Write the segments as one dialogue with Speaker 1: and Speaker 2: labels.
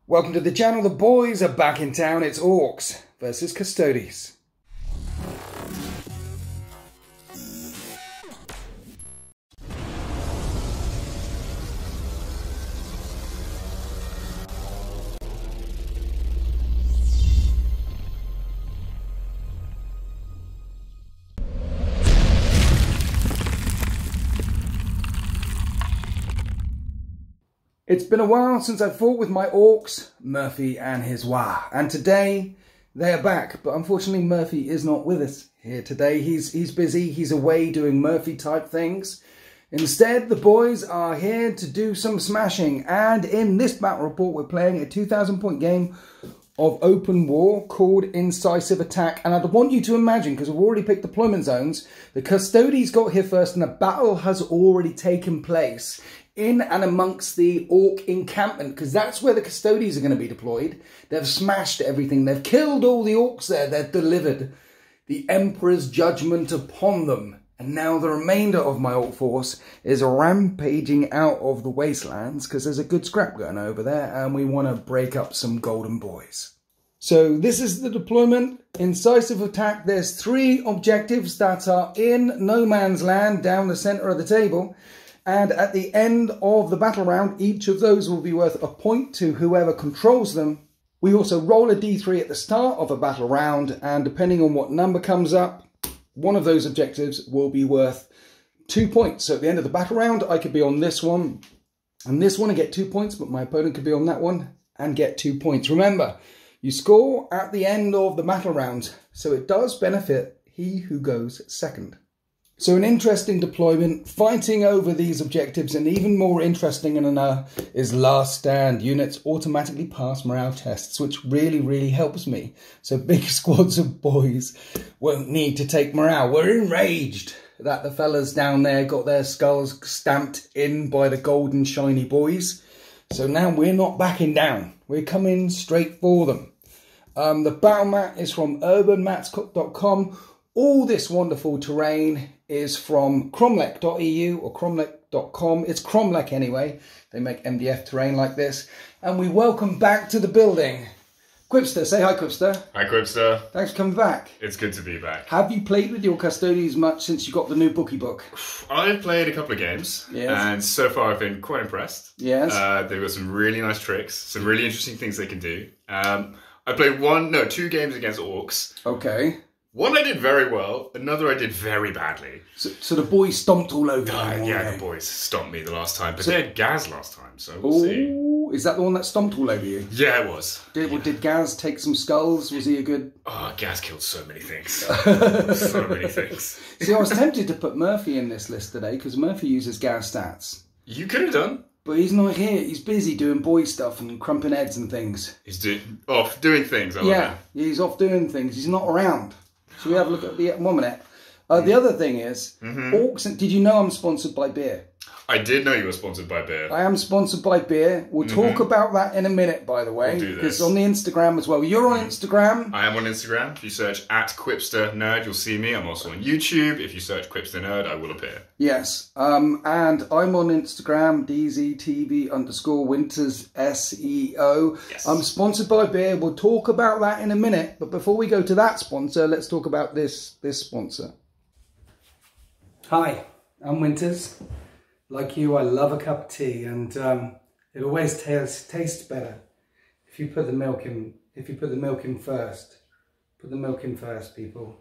Speaker 1: Welcome to the channel. The boys are back in town. It's Orks versus Custodies. It's been a while since I fought with my Orks, Murphy and his Waagh, and today they are back, but unfortunately Murphy is not with us here today. He's busy, he's away doing Murphy type things. Instead, the boys are here to do some smashing, and in this battle report we're playing a 2,000 point game of open war called Incisive Attack. And I'd want you to imagine, because we've already picked deployment zones, the Custodies got here first and a battle has already taken place in and amongst the Ork encampment, because that's where the Custodies are going to be deployed. They've smashed everything. They've killed all the Orks there. They've delivered the Emperor's judgment upon them. And now the remainder of my Ork force is rampaging out of the wastelands, because there's a good scrap going over there, and we want to break up some golden boys. So this is the deployment, Incisive Attack. There's 3 objectives that are in no man's land down the centre of the table. And at the end of the battle round, each of those will be worth a point to whoever controls them. We also roll a d3 at the start of a battle round, and depending on what number comes up, one of those objectives will be worth 2 points. So at the end of the battle round, I could be on this one and this one and get 2 points, but my opponent could be on that one and get 2 points. Remember, you score at the end of the battle round, so it does benefit he who goes second. So an interesting deployment, fighting over these objectives, and even more interesting is last stand. Units automatically pass morale tests, which really helps me. So big squads of boys won't need to take morale. We're enraged that the fellas down there got their skulls stamped in by the golden shiny boys. So now we're not backing down. We're coming straight for them. The Battlemat is from urbanmats.com. All this wonderful terrain is from Kromlech.eu or Kromlech.com. It's Kromlech anyway. They make MDF terrain like this. And we welcome back to the building Quipster. Say hi, Quipster.
Speaker 2: Hi, Quipster.
Speaker 1: Thanks for coming back.
Speaker 2: It's good to be back.
Speaker 1: Have you played with your Custodies much since you got the new bookie book?
Speaker 2: I've played a couple of games,
Speaker 1: yes,
Speaker 2: and so far I've been quite impressed.
Speaker 1: Yes.
Speaker 2: They've got some really nice tricks, some really interesting things they can do. I played 2 games against Orks.
Speaker 1: Okay.
Speaker 2: One I did very well, another I did very badly.
Speaker 1: So the boys stomped all over you.
Speaker 2: Yeah, the boys stomped me the last time, but they had Gaz last time, so we'll see.
Speaker 1: Is that the one that stomped all over you?
Speaker 2: Yeah, it was.
Speaker 1: Did Gaz take some skulls? Was he a good...
Speaker 2: Oh, Gaz killed so many things. So many things.
Speaker 1: See, I was tempted to put Murphy in this list today, because Murphy uses Gaz stats.
Speaker 2: You could have done.
Speaker 1: But he's not here. He's busy doing boy stuff and crumping heads and things.
Speaker 2: He's off doing things.
Speaker 1: Yeah, he's off doing things. He's not around. Should we have a look at the 1 minute? The other thing is, Orks. Did you know I'm sponsored by beer?
Speaker 2: I did know you were sponsored by beer.
Speaker 1: I am sponsored by beer. We'll talk about that in a minute, by the way.
Speaker 2: We'll do this.
Speaker 1: Because on the Instagram as well. You're on Instagram.
Speaker 2: I am on Instagram. If you search @Quipster_nerd, you'll see me. I'm also on YouTube. If you search Quipster Nerd, I will appear.
Speaker 1: Yes. And I'm on Instagram, DZTV_WintersSEO.
Speaker 2: Yes.
Speaker 1: I'm sponsored by beer. We'll talk about that in a minute. But before we go to that sponsor, let's talk about this sponsor. Hi, I'm Winters. Like you, I love a cup of tea, and it always tastes better if you put the milk in. If you put the milk in first, put the milk in first, people.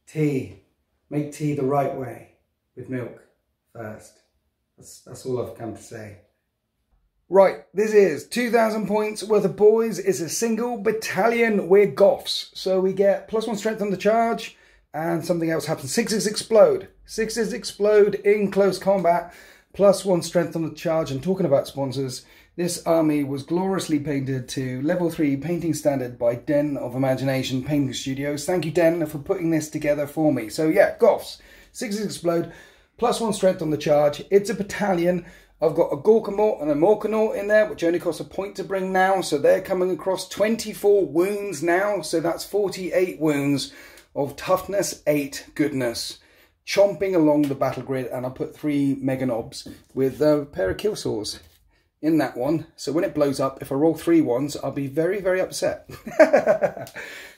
Speaker 1: Tea, make tea the right way with milk first. That's all I've come to say. Right, this is 2,000 points worth of boys. It's a single battalion. We're Goths, so we get +1 strength on the charge, and something else happens. 6s explode. 6s explode in close combat. +1 strength on the charge. And talking about sponsors, this army was gloriously painted to level 3 painting standard by Den of Imagination Painting Studios. Thank you, Den, for putting this together for me. So yeah, Goths, 6s explode, +1 strength on the charge. It's a battalion. I've got a Gorgonaut and a Morgonaut in there, which only costs a point to bring now. So they're coming across 24 wounds now. So that's 48 wounds of toughness 8 goodness. Chomping along the battle grid, and I put 3 Mega Knobs with a pair of kill saws. in that one. So when it blows up, if I roll 3 ones, I'll be very, very upset.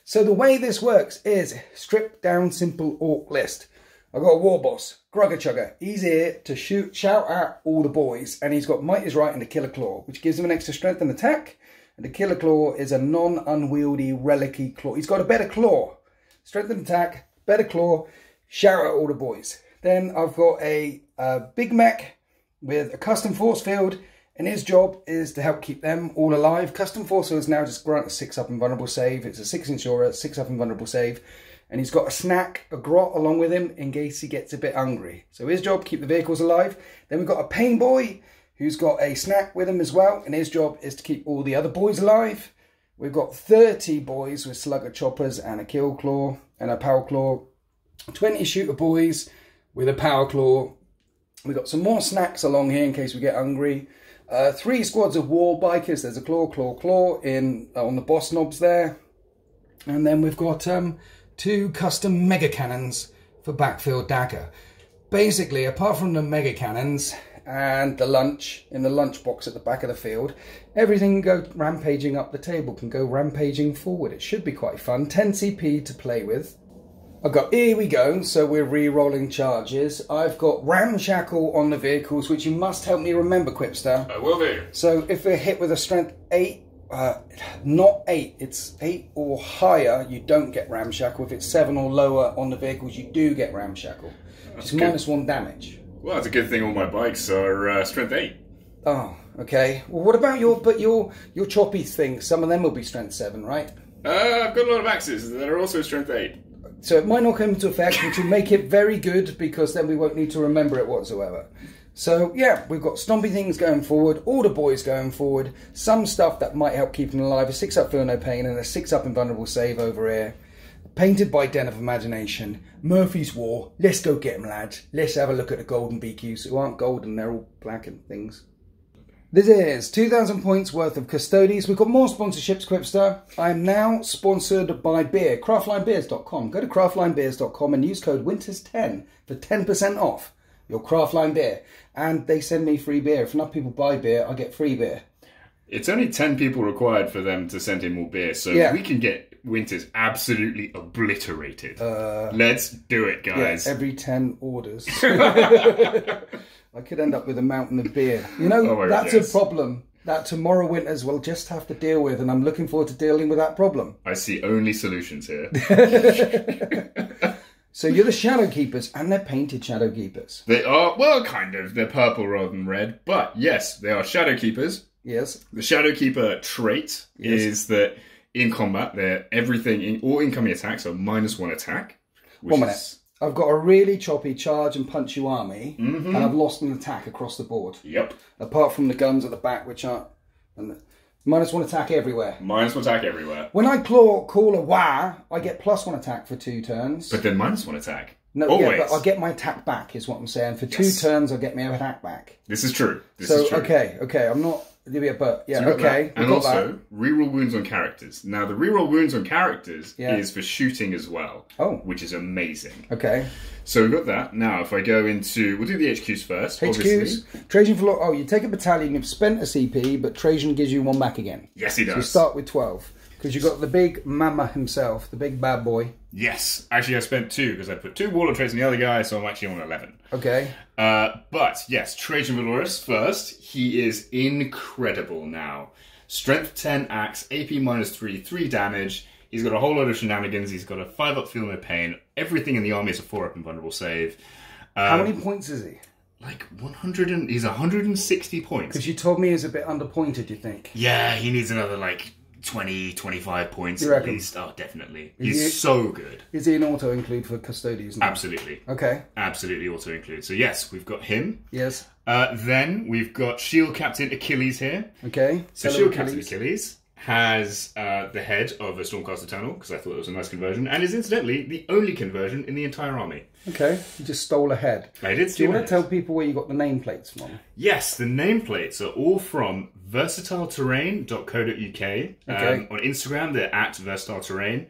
Speaker 1: So the way this works is stripped down simple orc list. I've got a war boss, Grugger Chugger. He's here to shout at all the boys, and he's got Might is Right and the Killer Claw, which gives him an extra strength and attack. And the Killer Claw is a non-unwieldy relic-y claw. He's got a better claw. Strength and attack, better claw, shout at all the boys. Then I've got a big mech with a custom force field, and his job is to help keep them all alive. Custom force fields now just grant a 6-up invulnerable save. It's a 6-inch aura, 6-up invulnerable save. And he's got a snack, a grot along with him in case he gets a bit hungry. So his job, keep the vehicles alive. Then we've got a pain boy who's got a snack with him as well. And his job is to keep all the other boys alive. We've got 30 boys with slugger choppers and a kill claw and a power claw. 20 shooter boys with a power claw. We've got some more snacks along here in case we get hungry. 3 squads of war bikers. There's a claw on the boss knobs there. And then we've got 2 custom mega cannons for backfield dagger. Basically, apart from the mega cannons and the lunch in the lunch box at the back of the field, everything can go rampaging up the table, can go rampaging forward. It should be quite fun. 10 CP to play with. I've got, here we go, so we're re-rolling charges. I've got ramshackle on the vehicles, which you must help me remember, Quipster.
Speaker 2: I will do.
Speaker 1: So if we're hit with a strength 8, not 8, it's 8 or higher, you don't get ramshackle. If it's 7 or lower on the vehicles, you do get ramshackle. It's -1 damage.
Speaker 2: Well, that's a good thing all my bikes are strength 8.
Speaker 1: Oh, okay. Well, what about your choppy things? Some of them will be strength 7, right?
Speaker 2: I've got a lot of axes that are also strength 8.
Speaker 1: So it might not come into effect, which will make it very good, because then we won't need to remember it whatsoever. So yeah, we've got stompy things going forward, all the boys going forward, some stuff that might help keep them alive, a 6-up Feel No Pain and a 6-up Invulnerable Save over here. Painted by Den of Imagination, Murphy's War, let's go get them, lads. Let's have a look at the golden BQs, who aren't golden, they're all black and things. This is 2,000 points worth of Custodies. We've got more sponsorships, Quipster. I'm now sponsored by beer, craftlinebeers.com. Go to craftlinebeers.com and use code WINTERS10 for 10% off your Craftline beer. And they send me free beer. If enough people buy beer, I get free beer.
Speaker 2: It's only 10 people required for them to send in more beer, so
Speaker 1: yeah,
Speaker 2: we can get Winters absolutely obliterated. Let's do it, guys.
Speaker 1: Yeah, every 10 orders. I could end up with a mountain of beer. You know, that's a problem that tomorrow Winters will just have to deal with, and I'm looking forward to dealing with that problem.
Speaker 2: I see only solutions here.
Speaker 1: So you're the Shadow Keepers, and they're painted Shadow Keepers.
Speaker 2: They are, well, kind of. They're purple rather than red, but yes, they are Shadow Keepers.
Speaker 1: Yes.
Speaker 2: The Shadow Keeper trait is that in combat, all incoming attacks are -1 attack.
Speaker 1: 1 minute. I've got a really choppy charge and punch you army, and I've lost an attack across the board.
Speaker 2: Yep.
Speaker 1: Apart from the guns at the back, which are -1 attack everywhere.
Speaker 2: -1 attack everywhere.
Speaker 1: When I call a Waagh, I get +1 attack for 2 turns.
Speaker 2: But then -1 attack.
Speaker 1: No,
Speaker 2: always.
Speaker 1: Yeah, but I get my attack back, is what I'm saying. For 2 turns, I'll get my attack back.
Speaker 2: This is true. This is true.
Speaker 1: Okay, I'm not... But yeah,
Speaker 2: so
Speaker 1: okay.
Speaker 2: And also, reroll wounds on characters. Now, the reroll wounds on characters is for shooting as well. Oh. Which is amazing.
Speaker 1: Okay.
Speaker 2: So we've got that. Now, if I go into... We'll do the HQs first,
Speaker 1: HQs.
Speaker 2: obviously.
Speaker 1: Trajan Velores. Oh, you take a battalion, you've spent a CP, but Trajan gives you 1 back again.
Speaker 2: Yes, he does.
Speaker 1: So you start with 12. Because you've got the big mama himself, the big bad boy.
Speaker 2: Yes. Actually, I spent 2, because I put 2 warlord traits on the other guy, so I'm actually on 11.
Speaker 1: Okay.
Speaker 2: But, yes, Trajan Velores first. He is incredible now. Strength 10 axe, AP -3, 3 damage. He's got a whole load of shenanigans. He's got a 5-up Feel No Pain. Everything in the army is a 4-up Invulnerable Save.
Speaker 1: How many points is he?
Speaker 2: Like 100 and... He's 160 points.
Speaker 1: Because you told me he's a bit underpointed, you think?
Speaker 2: Yeah, he needs another, like... 20, 25 points
Speaker 1: you
Speaker 2: at
Speaker 1: reckon?
Speaker 2: least. Oh, definitely. He's so good.
Speaker 1: Is he an auto-include for Custodies now?
Speaker 2: Absolutely.
Speaker 1: Okay.
Speaker 2: Absolutely auto-include. So yes, we've got him.
Speaker 1: Yes.
Speaker 2: Then we've got Shield Captain Achilles here.
Speaker 1: Okay.
Speaker 2: So Shield Captain Achilles has the head of a Stormcast Eternal, because I thought it was a nice conversion, and is incidentally the only conversion in the entire army.
Speaker 1: Okay, you just stole a head.
Speaker 2: I did.
Speaker 1: Do you want to tell people where you got the nameplates from?
Speaker 2: Yes, the nameplates are all from versatileterrain.co.uk.
Speaker 1: Okay.
Speaker 2: On Instagram, they're at versatileterrain.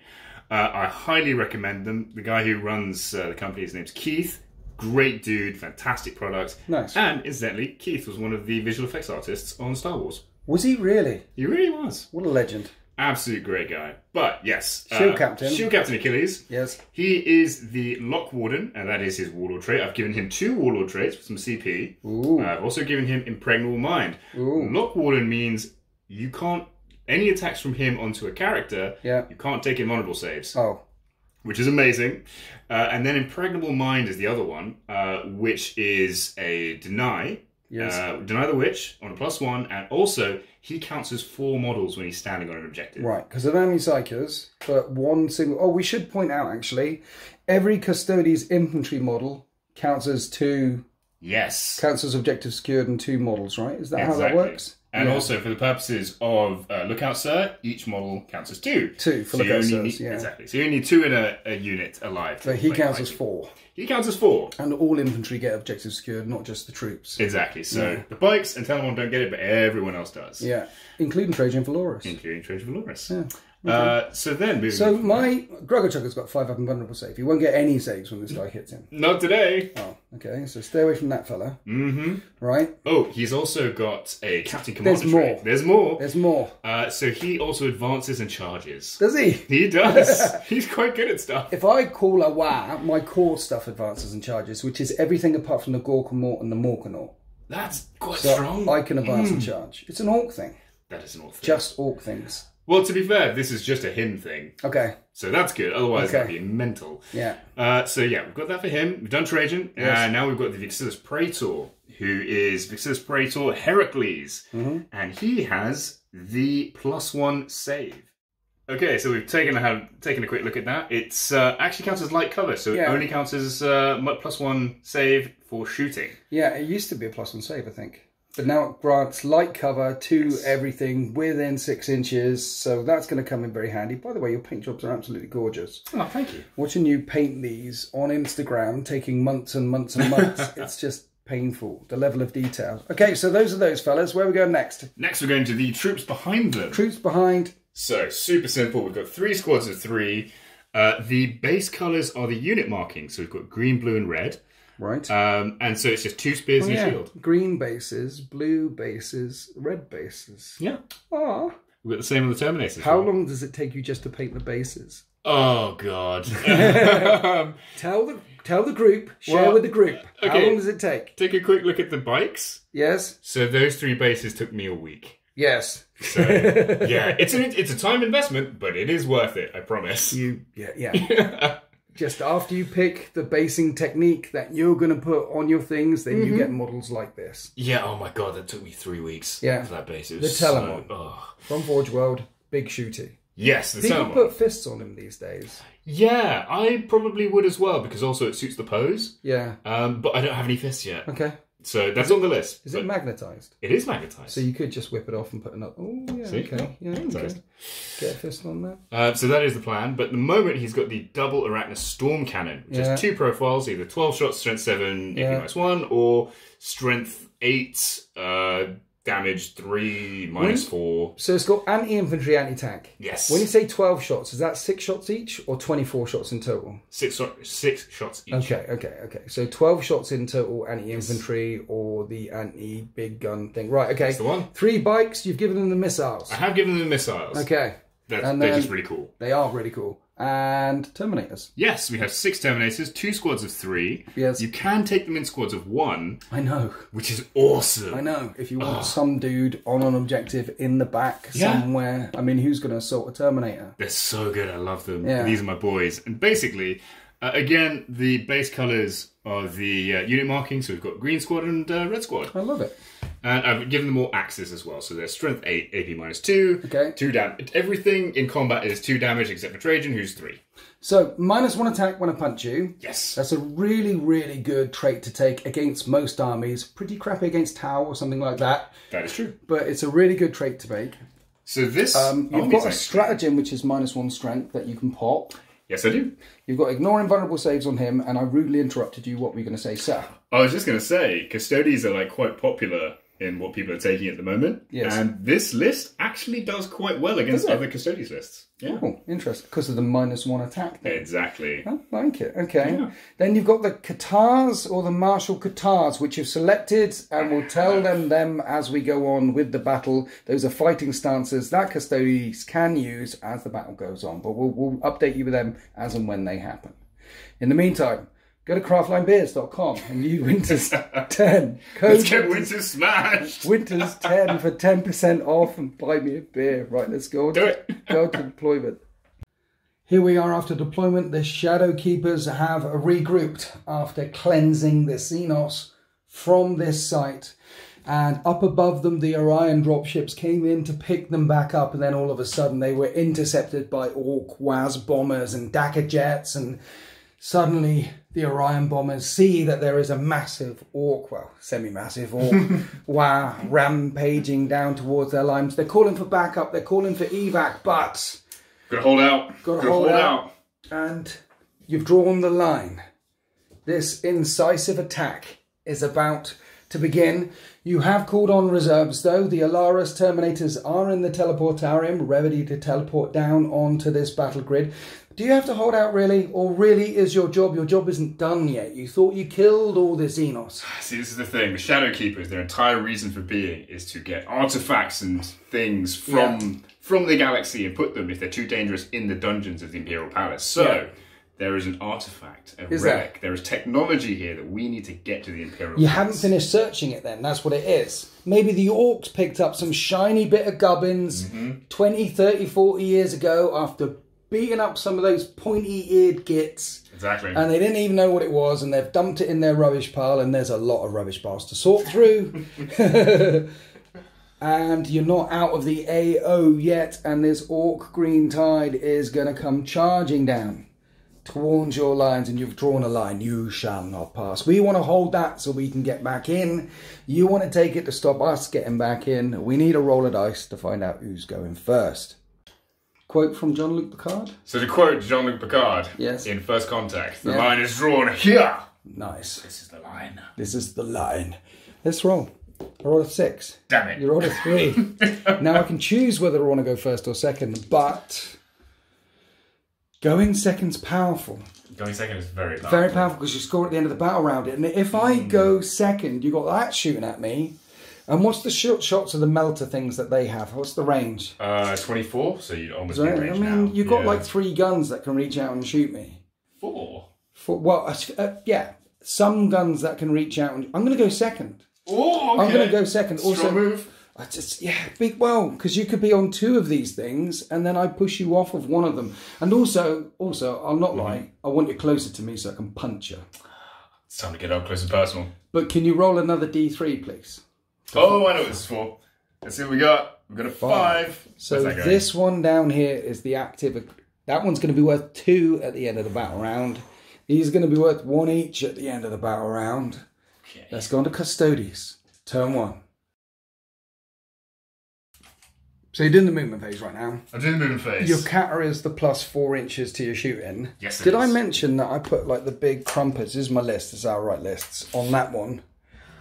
Speaker 2: I highly recommend them. The guy who runs the company, his name's Keith. Great dude, fantastic product.
Speaker 1: Nice.
Speaker 2: And incidentally, Keith was one of the visual effects artists on Star Wars.
Speaker 1: Was he really?
Speaker 2: He really was.
Speaker 1: What a legend.
Speaker 2: Absolute great guy. But yes.
Speaker 1: Shield Captain.
Speaker 2: Shield Captain Achilles.
Speaker 1: Yes.
Speaker 2: He is the Lock Warden, and that is his Warlord trait. I've given him 2 Warlord traits with some CP.
Speaker 1: Ooh.
Speaker 2: I've also given him Impregnable Mind.
Speaker 1: Ooh.
Speaker 2: Lock Warden means you can't... Any attacks from him onto a character, you can't take invulnerable saves.
Speaker 1: Oh.
Speaker 2: Which is amazing. And then Impregnable Mind is the other one, which is a deny.
Speaker 1: Yes.
Speaker 2: Deny the Witch on a +1, and also he counts as 4 models when he's standing on an objective.
Speaker 1: Right, because of enemy psychers, but one single... Oh, we should point out, actually, every Custodies infantry model counts as 2...
Speaker 2: Yes.
Speaker 1: Counts as objective secured and 2 models, right? Is that how that works?
Speaker 2: And also, for the purposes of Lookout Sir, each model counts as 2.
Speaker 1: 2 for Lookout Sirs, yeah.
Speaker 2: Exactly. So you only need 2 in a unit alive.
Speaker 1: So he counts as 4.
Speaker 2: He counts as 4.
Speaker 1: And all infantry get objectives secured, not just the troops.
Speaker 2: Exactly. So the bikes and Telemon don't get it, but everyone else does.
Speaker 1: Yeah. Including Trajan Velores.
Speaker 2: Including Trajan Velores.
Speaker 1: Yeah.
Speaker 2: Okay. So then,
Speaker 1: my Gorgochugger's got 5 up and vulnerable save. He won't get any saves when this guy hits him.
Speaker 2: Not today.
Speaker 1: Oh, okay. So stay away from that fella.
Speaker 2: Mm-hmm.
Speaker 1: Right.
Speaker 2: Oh, he's also got a Captain Commander
Speaker 1: There's more.
Speaker 2: trait. There's more.
Speaker 1: There's more.
Speaker 2: So he also advances and charges.
Speaker 1: Does he?
Speaker 2: He does. He's quite good at stuff.
Speaker 1: If I call a Waagh, my core stuff advances and charges, which is everything apart from the Gorgonaut and the Morgonaut.
Speaker 2: That's quite
Speaker 1: So
Speaker 2: strong.
Speaker 1: I can advance and charge. It's an Orc thing.
Speaker 2: That is an Orc thing.
Speaker 1: Just Orc things.
Speaker 2: Well, to be fair, this is just a him thing.
Speaker 1: Okay.
Speaker 2: So that's good. Otherwise, that'd be mental.
Speaker 1: Yeah.
Speaker 2: So yeah, we've got that for him. We've done Trajan. And now we've got the Vixillus Praetor, who is Vixillus Praetor Heracles. And he has the +1 save. Okay, so we've taken a quick look at that. It's actually counts as light cover, so it only counts as +1 save for shooting. Yeah,
Speaker 1: it used to be a +1 save, I think. But now it grants light cover to everything within 6 inches, so that's going to come in very handy. By the way, your paint jobs are absolutely gorgeous.
Speaker 2: Oh, thank you.
Speaker 1: Watching you paint these on Instagram, taking months and months and months, it's just painful, the level of detail. Okay, so those are those fellas. Where are we going next?
Speaker 2: Next, we're going to the troops behind them.
Speaker 1: Troops behind.
Speaker 2: So, super simple. We've got 3 squads of 3. The base colours are the unit markings. So we've got green, blue and red.
Speaker 1: Right.
Speaker 2: And so it's just 2 spears and a shield.
Speaker 1: Green bases, blue bases, red bases.
Speaker 2: Yeah.
Speaker 1: Ah.
Speaker 2: We've got the same on the Terminators.
Speaker 1: How long does it take you just to paint the bases?
Speaker 2: Oh, God.
Speaker 1: Tell the group, share with the group. Okay. How long does it take?
Speaker 2: Take a quick look at the bikes.
Speaker 1: Yes.
Speaker 2: So those 3 bases took me a week.
Speaker 1: Yes.
Speaker 2: So, yeah, it's a time investment, but it is worth it, I promise.
Speaker 1: Yeah. Just after you pick the basing technique that you're going to put on your things, then you get models like this.
Speaker 2: Yeah, oh my God, that took me 3 weeks for that base. It was
Speaker 1: the Telemon. From Forge World, big shooty.
Speaker 2: Yes, the
Speaker 1: People
Speaker 2: Telemon.
Speaker 1: put fists on him these days.
Speaker 2: Yeah, I probably would as well, because also it suits the pose.
Speaker 1: Yeah.
Speaker 2: But I don't have any fists yet.
Speaker 1: Okay.
Speaker 2: So that's on the list.
Speaker 1: Is it magnetised?
Speaker 2: It is magnetised.
Speaker 1: So you could just whip it off and put another... Oh, yeah,
Speaker 2: See?
Speaker 1: okay. Yeah, okay. Get a fist on that.
Speaker 2: So that is the plan. But at the moment, he's got the double Arachna Storm Cannon, which has 2 profiles, either 12 shots, strength 7, AP -1, or strength 8, damage 3, -4.
Speaker 1: So it's got anti-infantry, anti-tank.
Speaker 2: Yes.
Speaker 1: When you say 12 shots, is that 6 shots each or 24 shots in total?
Speaker 2: 6 shots each.
Speaker 1: Okay. So 12 shots in total, anti-infantry or the anti-big gun thing. Right, okay.
Speaker 2: That's the one.
Speaker 1: 3 bikes, you've given them the missiles.
Speaker 2: I have given them the missiles.
Speaker 1: Okay.
Speaker 2: They're just really cool.
Speaker 1: They are really cool. And Terminators.
Speaker 2: Yes, we have 6 Terminators, 2 squads of 3.
Speaker 1: Yes.
Speaker 2: You can take them in squads of 1.
Speaker 1: I know.
Speaker 2: Which is awesome.
Speaker 1: I know. If you want some dude on an objective in the back somewhere. I mean, who's going to assault a Terminator?
Speaker 2: They're so good. I love them.
Speaker 1: Yeah.
Speaker 2: These are my boys. And basically, again, the base colours are the unit markings. So we've got green squad and red squad.
Speaker 1: I love it.
Speaker 2: And I've given them all axes as well. So they're strength 8, AP -2.
Speaker 1: Okay.
Speaker 2: 2 damage. Everything in combat is 2 damage except for Trajan, who's 3.
Speaker 1: So, -1 attack when I punch you.
Speaker 2: Yes.
Speaker 1: That's a really, really good trait to take against most armies. Pretty crappy against Tau or something like that.
Speaker 2: That is true.
Speaker 1: But it's a really good trait to make.
Speaker 2: So this...
Speaker 1: you've got a stratagem, which is -1 strength, that you can pop.
Speaker 2: Yes, I do.
Speaker 1: You've got ignore invulnerable saves on him, and I rudely interrupted you. What were you going to say, sir?
Speaker 2: I was just going to say, Custodies are like quite popular in what people are taking at the moment.
Speaker 1: Yes.
Speaker 2: And this list actually does quite well against other Custodies lists. Yeah.
Speaker 1: Oh, interesting. Because of the -1 attack.
Speaker 2: Exactly.
Speaker 1: I like it. Okay.
Speaker 2: Yeah.
Speaker 1: Then you've got the Katars or the Martial Katars, which you've selected, and we'll tell them as we go on with the battle. Those are fighting stances that Custodies can use as the battle goes on. But we'll update you with them as and when they happen. In the meantime, go to craftlinebeers.com and use Winters 10.
Speaker 2: Let's get Winters smashed.
Speaker 1: Winters 10 for 10% off and buy me a beer. Right, let's go.
Speaker 2: Do it.
Speaker 1: Go to deployment. Here we are after deployment. The Shadow Keepers have regrouped after cleansing the Xenos from this site. And up above them, the Orion dropships came in to pick them back up. And then all of a sudden, they were intercepted by Ork Waagh bombers and Dakar jets. And suddenly, the Orion bombers see that there is a massive Ork, well, semi-massive Ork, Waagh, rampaging down towards their lines. They're calling for backup. They're calling for evac, but...
Speaker 2: Gotta hold out.
Speaker 1: Gotta hold out. And you've drawn the line. This incisive attack is about to begin. You have called on reserves, though. The Alaris Terminators are in the teleportarium, ready to teleport down onto this battle grid. Do you have to hold out, really? Or really is your job isn't done yet? You thought you killed all the Xenos.
Speaker 2: See, this is the thing. The Shadow Keepers, their entire reason for being is to get artifacts and things from the galaxy and put them, if they're too dangerous, in the dungeons of the Imperial Palace. So, there is an artifact, a relic. There is technology here that we need to get to the Imperial Palace.
Speaker 1: You haven't finished searching it then, that's what it is. Maybe the Orks picked up some shiny bit of gubbins 20, 30, 40 years ago after beating up some of those pointy-eared gits.
Speaker 2: Exactly.
Speaker 1: And they didn't even know what it was, and they've dumped it in their rubbish pile, and there's a lot of rubbish piles to sort through. And you're not out of the AO yet, and this Ork green tide is going to come charging down towards your lines, and you've drawn a line. You shall not pass. We want to hold that so we can get back in. You want to take it to stop us getting back in. We need a roll of dice to find out who's going first. Quote from Jean-Luc Picard.
Speaker 2: So to quote Jean-Luc Picard in First Contact, the line is drawn here.
Speaker 1: Nice.
Speaker 2: This is the line.
Speaker 1: This is the line. Let's roll. I rolled a 6.
Speaker 2: Damn it.
Speaker 1: You rolled a 3. Now I can choose whether I want to go first or second, but going second's powerful.
Speaker 2: Going second is very powerful.
Speaker 1: Very powerful because you score at the end of the battle round. And if I go second, you got that shooting at me. And what's the shots of the melter things that they have? What's the range?
Speaker 2: 24, so you'd almost be in range now.
Speaker 1: I mean, you've got like 3 guns that can reach out and shoot me.
Speaker 2: 4?
Speaker 1: Well, yeah. Some guns that can reach out. I'm going to go second.
Speaker 2: Oh, okay.
Speaker 1: I'm going to go second.
Speaker 2: Strong
Speaker 1: Also,
Speaker 2: move.
Speaker 1: Well, because you could be on 2 of these things, and then I push you off of one of them. And also, I'll not lie, I want you closer to me so I can punch you.
Speaker 2: It's time to get up close and personal.
Speaker 1: But can you roll another D3, please?
Speaker 2: Oh, I know what this is for. Let's see what we got. We've got a 5.
Speaker 1: So this one down here is the active. That one's going to be worth 2 at the end of the battle round. These are going to be worth 1 each at the end of the battle round. Okay. Let's go on to Custodies. Turn 1. So you're doing the movement phase right now.
Speaker 2: I'm doing the movement phase.
Speaker 1: Your catter is the plus 4 inches to your shooting.
Speaker 2: Yes,
Speaker 1: Did I mention that I put like the big crumpets? This is my list. This is our right lists on that one.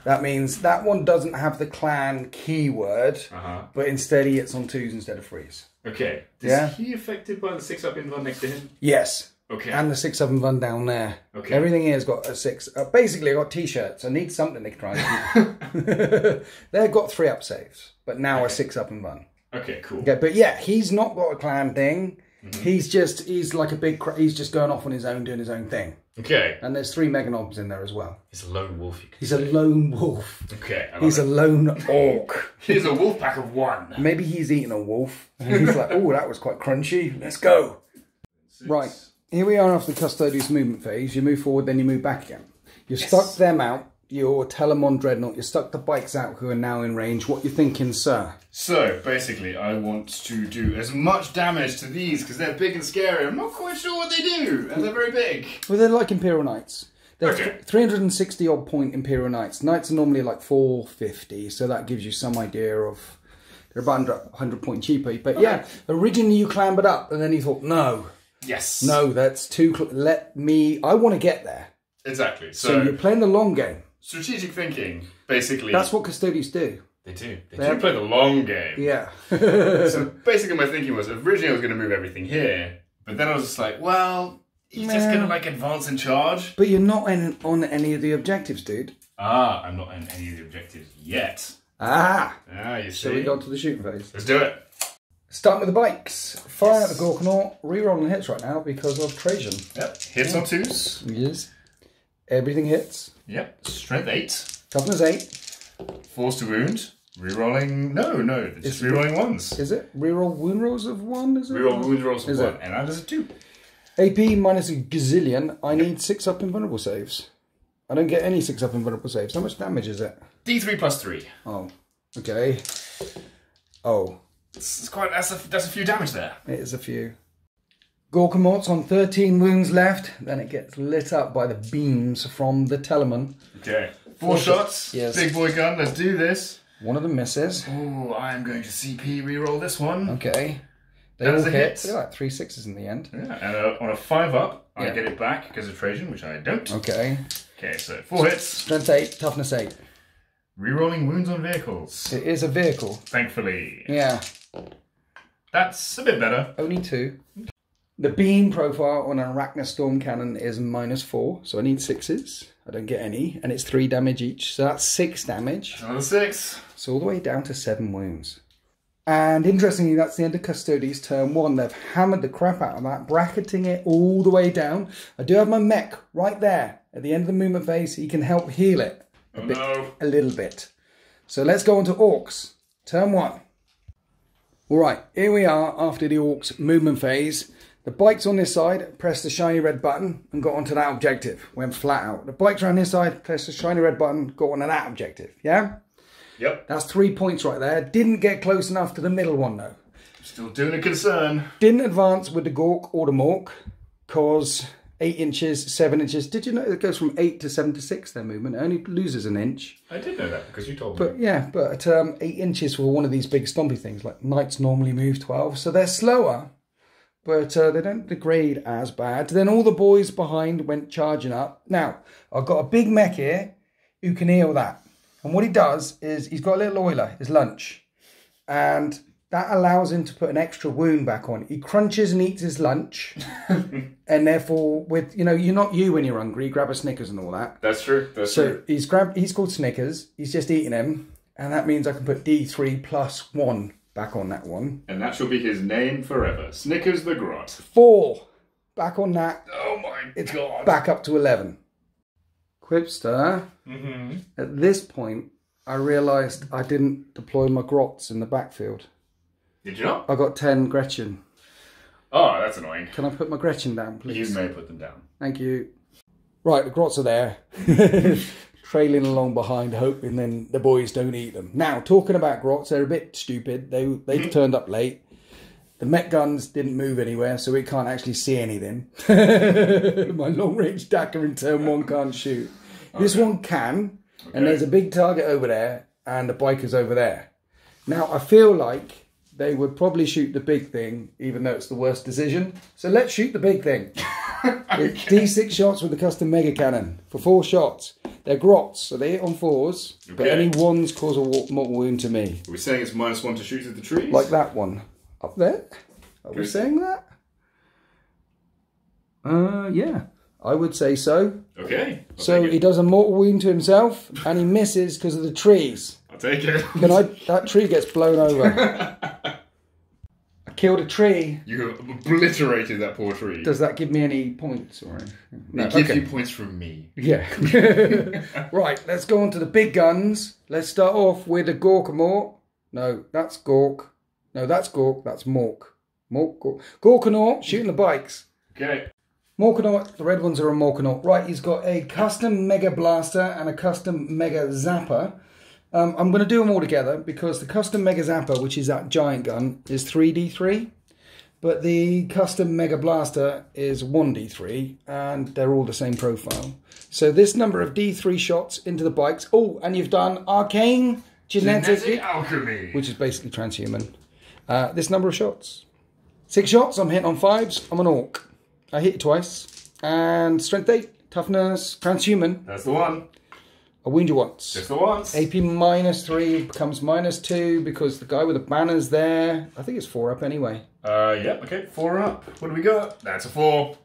Speaker 1: That means that one doesn't have the clan keyword, but instead he hits on 2s instead of 3s.
Speaker 2: Okay. Is he affected by the 6-up invuln next to him? Yes. Okay.
Speaker 1: And the 6-up invuln down there. Okay. Everything here's got a 6. Basically, I got t-shirts. I need something they can try and keep. They've got 3-up saves, but now a 6-up invuln.
Speaker 2: Okay, cool.
Speaker 1: Okay, but yeah, he's not got a clan thing. He's like a big. He's just going off on his own, doing his own thing. Okay. And there's 3 Meganobs in there as well.
Speaker 2: He's a lone wolf.
Speaker 1: He's a lone wolf.
Speaker 2: Okay.
Speaker 1: He's a lone orc.
Speaker 2: He's a wolf pack of 1.
Speaker 1: Maybe he's eating a wolf. And he's like, oh, that was quite crunchy. Let's go. 6. Right. Here we are after the Custodies movement phase. You move forward, then you move back again. You've stuck them out. Your Telemon Dreadnought. You stuck the bikes out who are now in range. What you thinking, sir?
Speaker 2: So, basically, I want to do as much damage to these because they're big and scary. I'm not quite sure what they do, and they're very big.
Speaker 1: Well, they're like Imperial Knights. They're 360 odd point Imperial Knights. Knights are normally like 450, so that gives you some idea of... They're about 100 point cheaper. But yeah, originally you clambered up, and then you thought, no.
Speaker 2: Yes.
Speaker 1: No, that's too... I want to get there.
Speaker 2: Exactly.
Speaker 1: So you're playing the long game.
Speaker 2: Strategic thinking, basically.
Speaker 1: That's what Custodies do.
Speaker 2: They do. They do play the long game.
Speaker 1: Yeah.
Speaker 2: So basically my thinking was, originally I was going to move everything here, but then I was just like, well, he's just going to like advance and charge.
Speaker 1: But you're not on any of the objectives, dude.
Speaker 2: Ah, I'm not on any of the objectives yet. You see.
Speaker 1: So we go to the shooting phase.
Speaker 2: Let's do it.
Speaker 1: Starting with the bikes. Firing at the Gorgonaut, rerolling hits right now because of Trajan.
Speaker 2: Yep. Hits on 2s.
Speaker 1: Yes. Everything hits.
Speaker 2: Yep. Strength 8.
Speaker 1: Toughness 8.
Speaker 2: Force to wound. Rerolling. No. Just rerolling 1s.
Speaker 1: Is it? Reroll wound rolls of 1, is it?
Speaker 2: Reroll wound rolls of
Speaker 1: is
Speaker 2: 1.
Speaker 1: It?
Speaker 2: And that is a 2.
Speaker 1: AP minus a gazillion. I need 6 up invulnerable saves. I don't get any 6 up invulnerable saves. How much damage is it?
Speaker 2: D3 plus 3.
Speaker 1: Oh. Okay. Oh.
Speaker 2: It's quite. That's a few damage there.
Speaker 1: It is a few. Gorgonaut's on 13 wounds left. Then it gets lit up by the beams from the Telemann.
Speaker 2: Okay. 4 shots.
Speaker 1: Yes.
Speaker 2: Big boy gun. Let's do this.
Speaker 1: One of them misses.
Speaker 2: Oh, I am going to CP reroll this one.
Speaker 1: Okay. They
Speaker 2: That
Speaker 1: all
Speaker 2: is a hit.
Speaker 1: They're like 3 6s in the end.
Speaker 2: Yeah. And on a 5 up, I get it back because of Trajan, which I don't.
Speaker 1: Okay.
Speaker 2: Okay, so 4 hits.
Speaker 1: Strength 8, toughness 8.
Speaker 2: Rerolling wounds on vehicles.
Speaker 1: It is a vehicle.
Speaker 2: Thankfully.
Speaker 1: Yeah.
Speaker 2: That's a bit better.
Speaker 1: Only 2. The beam profile on an Arachna storm cannon is -4, so I need 6s. I don't get any, and it's 3 damage each, so that's 6 damage.
Speaker 2: Another 6.
Speaker 1: So all the way down to 7 wounds. And interestingly, that's the end of Custodies turn 1. They've hammered the crap out of that, bracketing it all the way down. I do have my mech right there at the end of the movement phase. He can help heal it a little bit. So let's go on to Orks. Turn 1. All right, here we are after the Orks movement phase. The bikes on this side, press the shiny red button and got onto that objective. Went flat out. The bikes around this side, press the shiny red button, got onto that objective. Yeah?
Speaker 2: Yep.
Speaker 1: That's 3 points right there. Didn't get close enough to the middle one though.
Speaker 2: Still doing a concern.
Speaker 1: Didn't advance with the Gork or the Mork, cause 8 inches, 7 inches. Did you know it goes from 8 to 7 to 6, their movement? It only loses an inch.
Speaker 2: I did know that because you told me.
Speaker 1: But yeah, but 8 inches for one of these big stompy things, like knights normally move 12, so they're slower, but they don't degrade as bad. Then all the boys behind went charging up. Now, I've got a big mech here who can heal that. And what he does is he's got a little oiler, his lunch, and that allows him to put an extra wound back on. He crunches and eats his lunch, and therefore, with you're not you when you're hungry. You grab a Snickers and all that.
Speaker 2: That's true. That's true.
Speaker 1: So he's called Snickers. He's just eating him, and that means I can put D3 plus 1 back on that one.
Speaker 2: And that shall be his name forever. Snickers the Grot.
Speaker 1: 4 back on that.
Speaker 2: Oh my god!
Speaker 1: Back up to 11. Quipster. At this point, I realised I didn't deploy my grots in the backfield.
Speaker 2: Did you not?
Speaker 1: I got 10 Gretchen.
Speaker 2: Oh, that's annoying.
Speaker 1: Can I put my Gretchen down, please?
Speaker 2: You may put them down.
Speaker 1: Thank you. Right, the grots are there. Trailing along behind, hoping then the boys don't eat them. Now, talking about grots, they're a bit stupid. They've turned up late. The mech guns didn't move anywhere, so we can't actually see anything. My long-range Dakar in turn 1 can't shoot. Okay. This one can, and there's a big target over there, and the bikers over there. Now, I feel like they would probably shoot the big thing, even though it's the worst decision. So let's shoot the big thing. It's D6 shots with the custom mega cannon for 4 shots. They're grots, so they hit on 4s, but any 1s cause a mortal wound to me.
Speaker 2: Are we saying it's -1 to shoot at the trees?
Speaker 1: Like that one. Up there? Are we saying that? Yeah, I would say so.
Speaker 2: Okay.
Speaker 1: So he does a mortal wound to himself, and he misses because of the trees.
Speaker 2: I'll take it.
Speaker 1: That tree gets blown over. I killed a tree.
Speaker 2: You have obliterated that poor tree.
Speaker 1: Does that give me any points? Or
Speaker 2: no, it gives you points from me.
Speaker 1: Yeah. Right, let's go on to the big guns. Let's start off with the Gorgonaut. No, that's Gork. No, that's Gork. That's Mork. Gorgonaut shooting the bikes.
Speaker 2: Okay.
Speaker 1: Morgonaut, the red ones are a Morgonaut. Right, he's got a custom Mega Blaster and a custom Mega Zapper. I'm going to do them all together because the custom Mega Zapper, which is that giant gun, is 3d3. But the custom Mega Blaster is 1d3, and they're all the same profile. So this number of d3 shots into the bikes. Oh, and you've done Arcane Genetic
Speaker 2: Alchemy,
Speaker 1: which is basically transhuman. This number of shots. 6 shots, I'm hitting on 5s. I'm an Ork. I hit you twice. And strength 8, toughness, transhuman.
Speaker 2: That's the one.
Speaker 1: I'll wound you once.
Speaker 2: Just the once.
Speaker 1: AP -3 becomes -2 because the guy with the banner's there. I think it's 4 up anyway.
Speaker 2: Yeah, okay, 4 up. What do we got? That's a 4.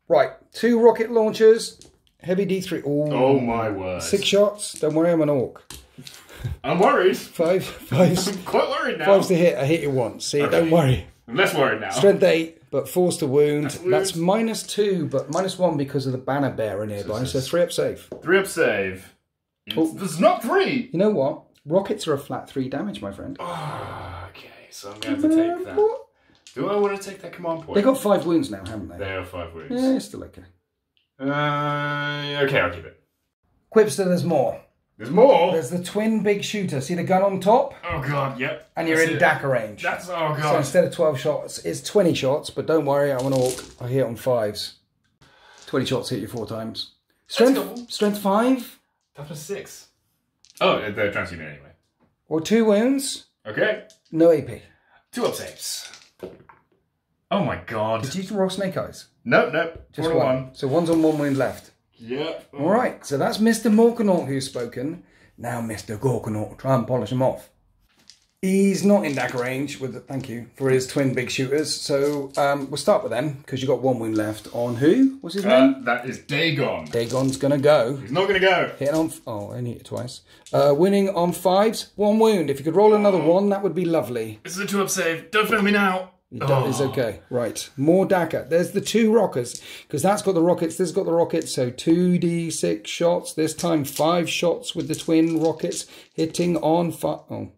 Speaker 1: Right, 2 rocket launchers. Heavy D3. Ooh,
Speaker 2: oh my word.
Speaker 1: 6 shots. Don't worry, I'm an orc.
Speaker 2: I'm worried.
Speaker 1: Fives.
Speaker 2: I'm quite worried now.
Speaker 1: 5's to hit. I hit you once. See, don't worry.
Speaker 2: I'm less worried now.
Speaker 1: Strength 8, but 4's to wound. That's -2, but -1 because of the banner bearer nearby. So 3 up save.
Speaker 2: 3 up save. There's not 3.
Speaker 1: You know what? Rockets are a flat 3 damage, my friend.
Speaker 2: Oh, okay, so I'm going to have to take that. Do I want to take that command point?
Speaker 1: They got 5 wounds now, haven't they?
Speaker 2: They have 5 wounds.
Speaker 1: Yeah, it's still okay.
Speaker 2: Okay, I'll keep it.
Speaker 1: Quipster, there's more.
Speaker 2: There's more?
Speaker 1: There's the twin big shooter. See the gun on top?
Speaker 2: Oh god, yep.
Speaker 1: And you're in Dakar range.
Speaker 2: That's, oh god.
Speaker 1: So instead of 12 shots, it's 20 shots, but don't worry, I'm an orc. I hit on 5s. 20 shots hit you 4 times. Strength 5?
Speaker 2: Toughness 6. Oh, they're transhuman anyway.
Speaker 1: Or 2 wounds.
Speaker 2: Okay.
Speaker 1: No AP.
Speaker 2: 2 up saves. Oh my god.
Speaker 1: Did you roll snake eyes?
Speaker 2: Nope.
Speaker 1: Just
Speaker 2: 4 to 1.
Speaker 1: So one's on 1 wound left.
Speaker 2: Yep.
Speaker 1: All right, so that's Mr. Morgonaut who's spoken. Now Mr. Gorgonaut, try and polish him off. He's not in dagger range, thank you, for his twin big shooters. So we'll start with them, because you've got 1 wound left on who? What's his name?
Speaker 2: That is Dagon.
Speaker 1: Dagon's going to go.
Speaker 2: He's not going to go.
Speaker 1: Hitting on... Oh, I only hit it twice. Winning on 5s, 1 wound. If you could roll another 1, that would be lovely.
Speaker 2: This is a 2 up save. Don't fail me now.
Speaker 1: It's okay. Right. More dagger. There's the 2 rockets, because that's got the rockets, this has got the rockets, so 2d6 shots. This time 5 shots with the twin rockets hitting on 5. Oh.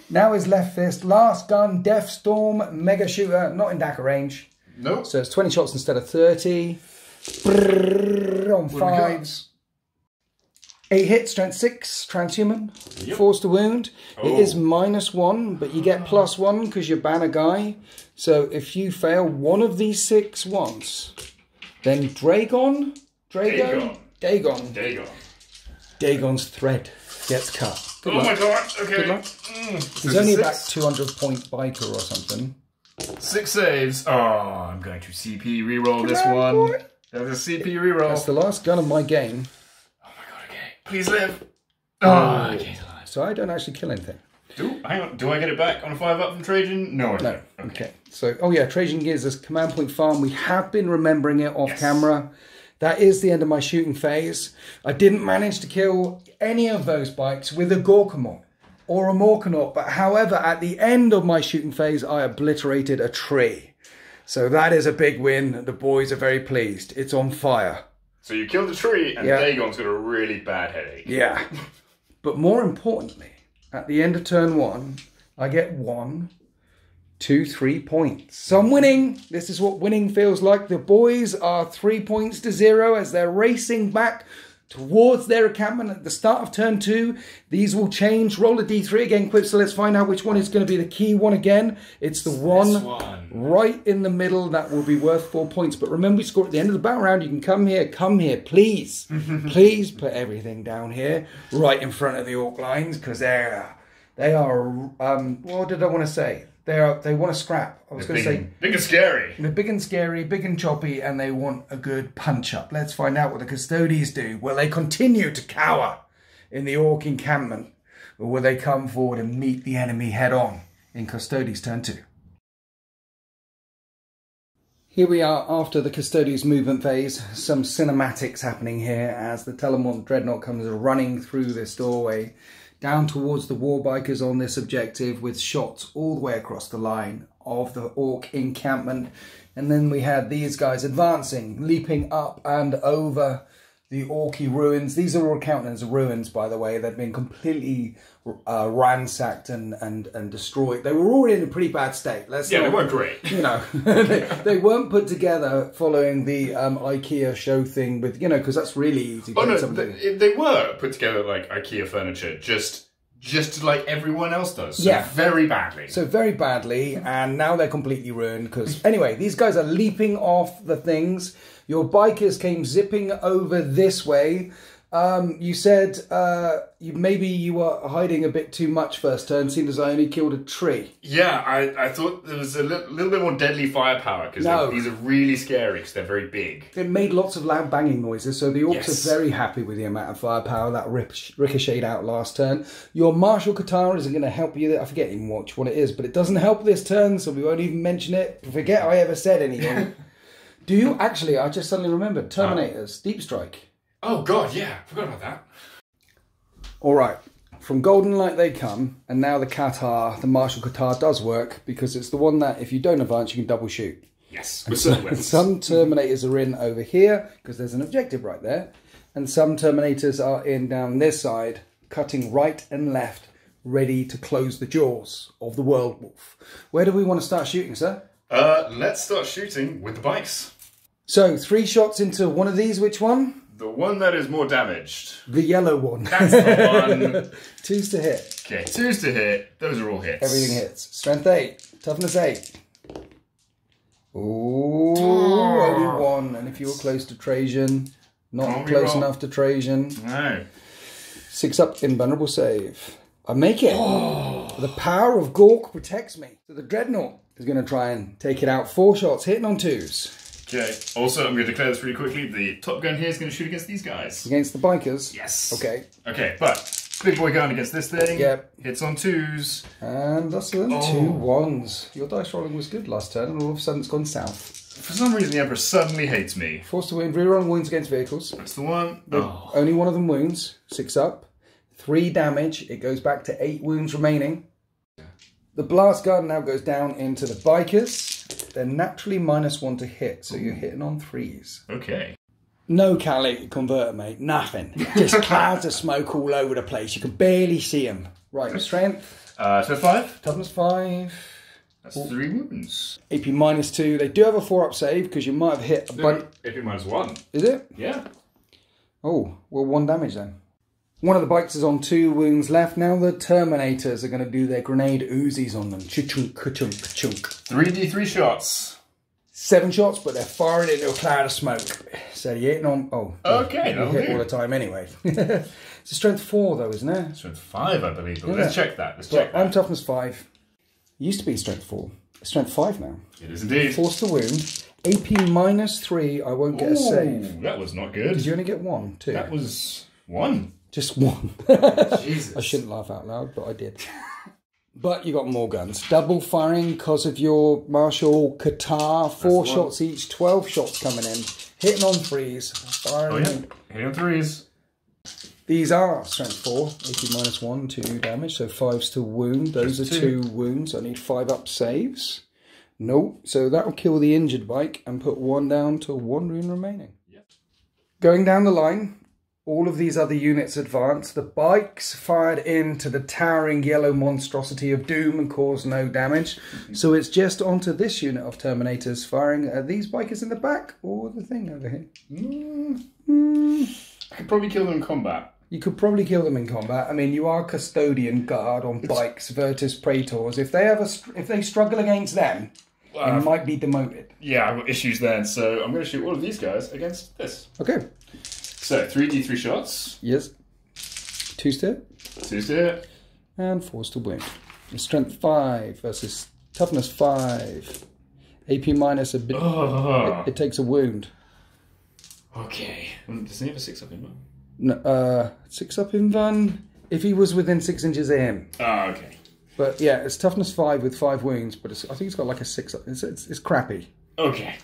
Speaker 1: Now his left fist, last gun, Death Storm, mega shooter, not in dagger range.
Speaker 2: Nope.
Speaker 1: So it's 20 shots instead of 30. Brrr, on 5s. 8 hit, strength 6, transhuman, 4's to wound. Oh. It is -1, but you get +1 because you're banner guy. So if you fail one of these 6 once, then Dagon's thread gets cut. Good luck.
Speaker 2: My god, okay.
Speaker 1: Good luck. He's only about 200-point biker or something.
Speaker 2: 6 saves. Oh, I'm going to CP reroll this one. There's a CP reroll.
Speaker 1: That's the last gun of my game.
Speaker 2: Please live. Oh, okay.
Speaker 1: So I don't actually kill anything.
Speaker 2: Hang on. Do I get it back on a 5 up from Trajan? No, I don't.
Speaker 1: Okay. So, oh yeah, Trajan gives us command point farm. We have been remembering it off camera. That is the end of my shooting phase. I didn't manage to kill any of those bikes with a Gorgonaut or a Morgonaut. But however, at the end of my shooting phase, I obliterated a tree. So that is a big win. The boys are very pleased. It's on fire.
Speaker 2: So you killed the tree, and Dagon's got a really bad headache.
Speaker 1: Yeah. But more importantly, at the end of turn 1, I get 1, 2, 3 points. So I'm winning. This is what winning feels like. The boys are 3 points to 0 as they're racing back towards their encampment at the start of turn 2. These will change. Roll a d3 again, Quip. So let's find out which one is going to be the key one again. It's the one right in the middle. That will be worth 4 points. But remember, we score at the end of the battle round. You can come here, please. Please put everything down here, right in front of the orc lines, because they are, what did I want to say? They want to scrap. I was going to say...
Speaker 2: Big and scary.
Speaker 1: They're big and scary, big and choppy, and they want a good punch-up. Let's find out what the Custodies do. Will they continue to cower in the orc encampment? Or will they come forward and meet the enemy head-on in Custodies turn 2? Here we are after the Custodies movement phase. Some cinematics happening here as the Telemont Dreadnought comes running through this doorway down towards the warbikers on this objective with shots all the way across the line of the orc encampment. And then we had these guys advancing, leaping up and over the orky ruins. These are all counted as ruins, by the way. They've been completely ransacked and destroyed. They were already in a pretty bad state.
Speaker 2: They weren't great.
Speaker 1: You know, they weren't put together following the IKEA show thing with, you know, because that's really easy.
Speaker 2: Oh no, they were put together like IKEA furniture, just like everyone else does. So very badly.
Speaker 1: So very badly, and now they're completely ruined because, anyway, these guys are leaping off the things. Your bikers came zipping over this way. You said maybe you were hiding a bit too much first turn, seeing as I only killed a tree.
Speaker 2: Yeah, I thought there was a little bit more deadly firepower, because these are really scary, because they're very big.
Speaker 1: It made lots of loud banging noises, so the Orks are very happy with the amount of firepower that ricocheted out last turn. Your martial katana isn't going to help you. I forget even what it is, but it doesn't help this turn, so we won't even mention it. Forget I ever said anything. Do you? Actually, I just suddenly remembered. Terminators, Deep Strike.
Speaker 2: Oh god, yeah, forgot about that.
Speaker 1: Alright, from Golden Light they come, and now the Qatar, the martial Qatar does work, because it's the one that if you don't advance you can double shoot.
Speaker 2: Yes, with certain weapons.
Speaker 1: Some Terminators are in over here, because there's an objective right there, and some Terminators are in down this side, cutting right and left, ready to close the jaws of the World Wolf. Where do we want to start shooting, sir?
Speaker 2: Let's start shooting with the bikes.
Speaker 1: So, 3 shots into one of these, which one?
Speaker 2: The one that is more damaged.
Speaker 1: The yellow one.
Speaker 2: That's the one.
Speaker 1: 2s to hit.
Speaker 2: Okay, 2s to hit. Those are all hits.
Speaker 1: Everything hits. Strength 8. Toughness 8. Ooh, only 1. And if you were close to Trajan, not close enough to Trajan.
Speaker 2: No.
Speaker 1: 6 up, invulnerable save. I make it. Oh. The power of Gork protects me. So the Dreadnought is going to try and take it out. 4 shots, hitting on 2s.
Speaker 2: Okay, also I'm going to declare this really quickly. The top gun here is going to shoot against these guys.
Speaker 1: Against the bikers?
Speaker 2: Yes.
Speaker 1: Okay.
Speaker 2: Okay, but big boy gun against this thing.
Speaker 1: Yep.
Speaker 2: Hits on 2s.
Speaker 1: And that's the 2 1s. Your dice rolling was good last turn, and all of a sudden it's gone south.
Speaker 2: For some reason the Emperor suddenly hates me.
Speaker 1: Forced to wound, reroll wounds against vehicles.
Speaker 2: That's the one.
Speaker 1: Only one of them wounds. 6 up. 3 damage. It goes back to 8 wounds remaining. The blast gun now goes down into the bikers. They're naturally -1 to hit, so you're hitting on 3s.
Speaker 2: Okay.
Speaker 1: No catalytic converter, mate. Nothing. Just clouds of smoke all over the place. You can barely see them. Right, strength.
Speaker 2: So 5.
Speaker 1: Toughness 5.
Speaker 2: That's 3 wounds.
Speaker 1: AP -2. They do have a 4-up save, because you might have hit a bunch.
Speaker 2: AP -1.
Speaker 1: Is it?
Speaker 2: Yeah.
Speaker 1: Oh, well, 1 damage then. One of the bikes is on 2 wounds left. Now the Terminators are going to do their grenade Uzis on them. Chunk, chunk, chunk.
Speaker 2: 3d3 shots.
Speaker 1: 7 shots, but they're firing into a cloud of smoke. So you're hitting on... Oh.
Speaker 2: Okay,
Speaker 1: you hit all the time anyway. It's a strength 4 though, isn't it?
Speaker 2: Strength 5, I believe. But let's check that. Let's check that.
Speaker 1: I'm toughness 5. It used to be strength 4. It's strength 5 now.
Speaker 2: It is indeed.
Speaker 1: Forced to wound. AP -3. I won't get a save.
Speaker 2: That was not good.
Speaker 1: Did you only get 1, 2?
Speaker 2: That was 1.
Speaker 1: Just 1.
Speaker 2: Jesus.
Speaker 1: I shouldn't laugh out loud, but I did. But you got more guns. Double firing because of your martial Qatar. 4 shots each, 12 shots coming in. Hitting on 3s. Firing.
Speaker 2: Oh, yeah. Hitting on 3s.
Speaker 1: These are strength 4. AP -1, 2 damage. So 5s to wound. Those are 2 wounds. I need 5 up saves. Nope. So that'll kill the injured bike and put 1 down to 1 wound remaining.
Speaker 2: Yep.
Speaker 1: Going down the line. All of these other units advance. The bikes fired into the towering yellow monstrosity of doom and caused no damage. So it's just onto this unit of Terminators firing at these bikers in the back or the thing over here.
Speaker 2: I could probably kill them in combat.
Speaker 1: You could probably kill them in combat. I mean, you are Custodian guard on bikes, Virtus Praetors. If they struggle against them, they might be demoted.
Speaker 2: Yeah, I've got issues then. So I'm going to shoot all of these guys against this.
Speaker 1: Okay.
Speaker 2: So 3d3 shots.
Speaker 1: Yes. 2s to hit.
Speaker 2: 2s to hit.
Speaker 1: And 4s to wound. Strength 5 versus toughness 5. AP minus a bit. It takes a wound.
Speaker 2: Okay. Does he have a 6 up in one?
Speaker 1: No, 6 up in one. If he was within 6 inches of him.
Speaker 2: Oh, okay.
Speaker 1: But yeah, it's toughness 5 with 5 wounds. But I think it's got like a 6 up. It's crappy.
Speaker 2: Okay.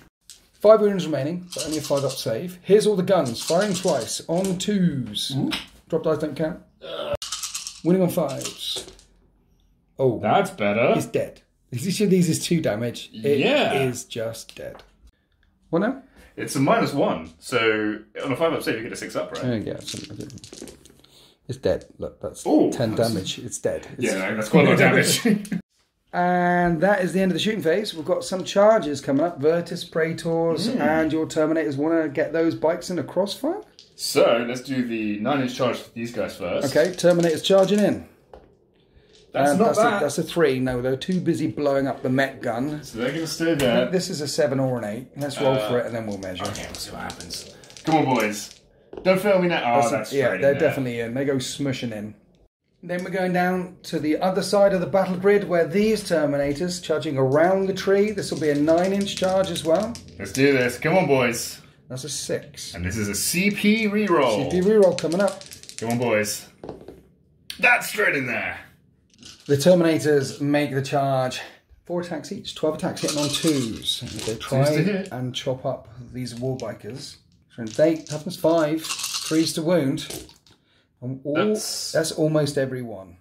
Speaker 1: 5 wounds remaining, but only a 5 up save. Here's all the guns, firing twice on 2s. Ooh. Drop dice don't count. Winning on 5s. Oh,
Speaker 2: that's better.
Speaker 1: He's dead. These is 2 damage. It is just dead. What now?
Speaker 2: It's a -1, so on a 5 up save you get a 6 up, right?
Speaker 1: Yeah, it's dead. Look, that's 10 damage. It's dead.
Speaker 2: That's quite a lot of damage.
Speaker 1: And that is the end of the shooting phase. We've got some charges coming up. Virtus Praetors and your Terminators want to get those bikes in a crossfire?
Speaker 2: So, let's do the 9-inch charge for these guys first.
Speaker 1: Okay, Terminators charging in.
Speaker 2: That's not bad.
Speaker 1: That's a 3. No, they're too busy blowing up the Met gun.
Speaker 2: So they're going to stay there.
Speaker 1: This is a 7 or an 8. Let's roll for it and then we'll measure.
Speaker 2: Okay, we'll see what happens. Come on, boys. Don't fail me now. Oh, that's
Speaker 1: yeah,
Speaker 2: straight
Speaker 1: they're
Speaker 2: in there.
Speaker 1: definitely in. They go smushing in. Then we're going down to the other side of the battle grid where these Terminators charging around the tree. This will be a 9-inch charge as well.
Speaker 2: Let's do this. Come on, boys.
Speaker 1: That's a 6.
Speaker 2: And this is a CP reroll.
Speaker 1: CP reroll coming up.
Speaker 2: Come on, boys. That's straight in there.
Speaker 1: The Terminators make the charge. 4 attacks each. 12 attacks hitting on 2s. And they try and chop up these war bikers. Strength 8, toughness 5, 3s to wound. That's almost every one.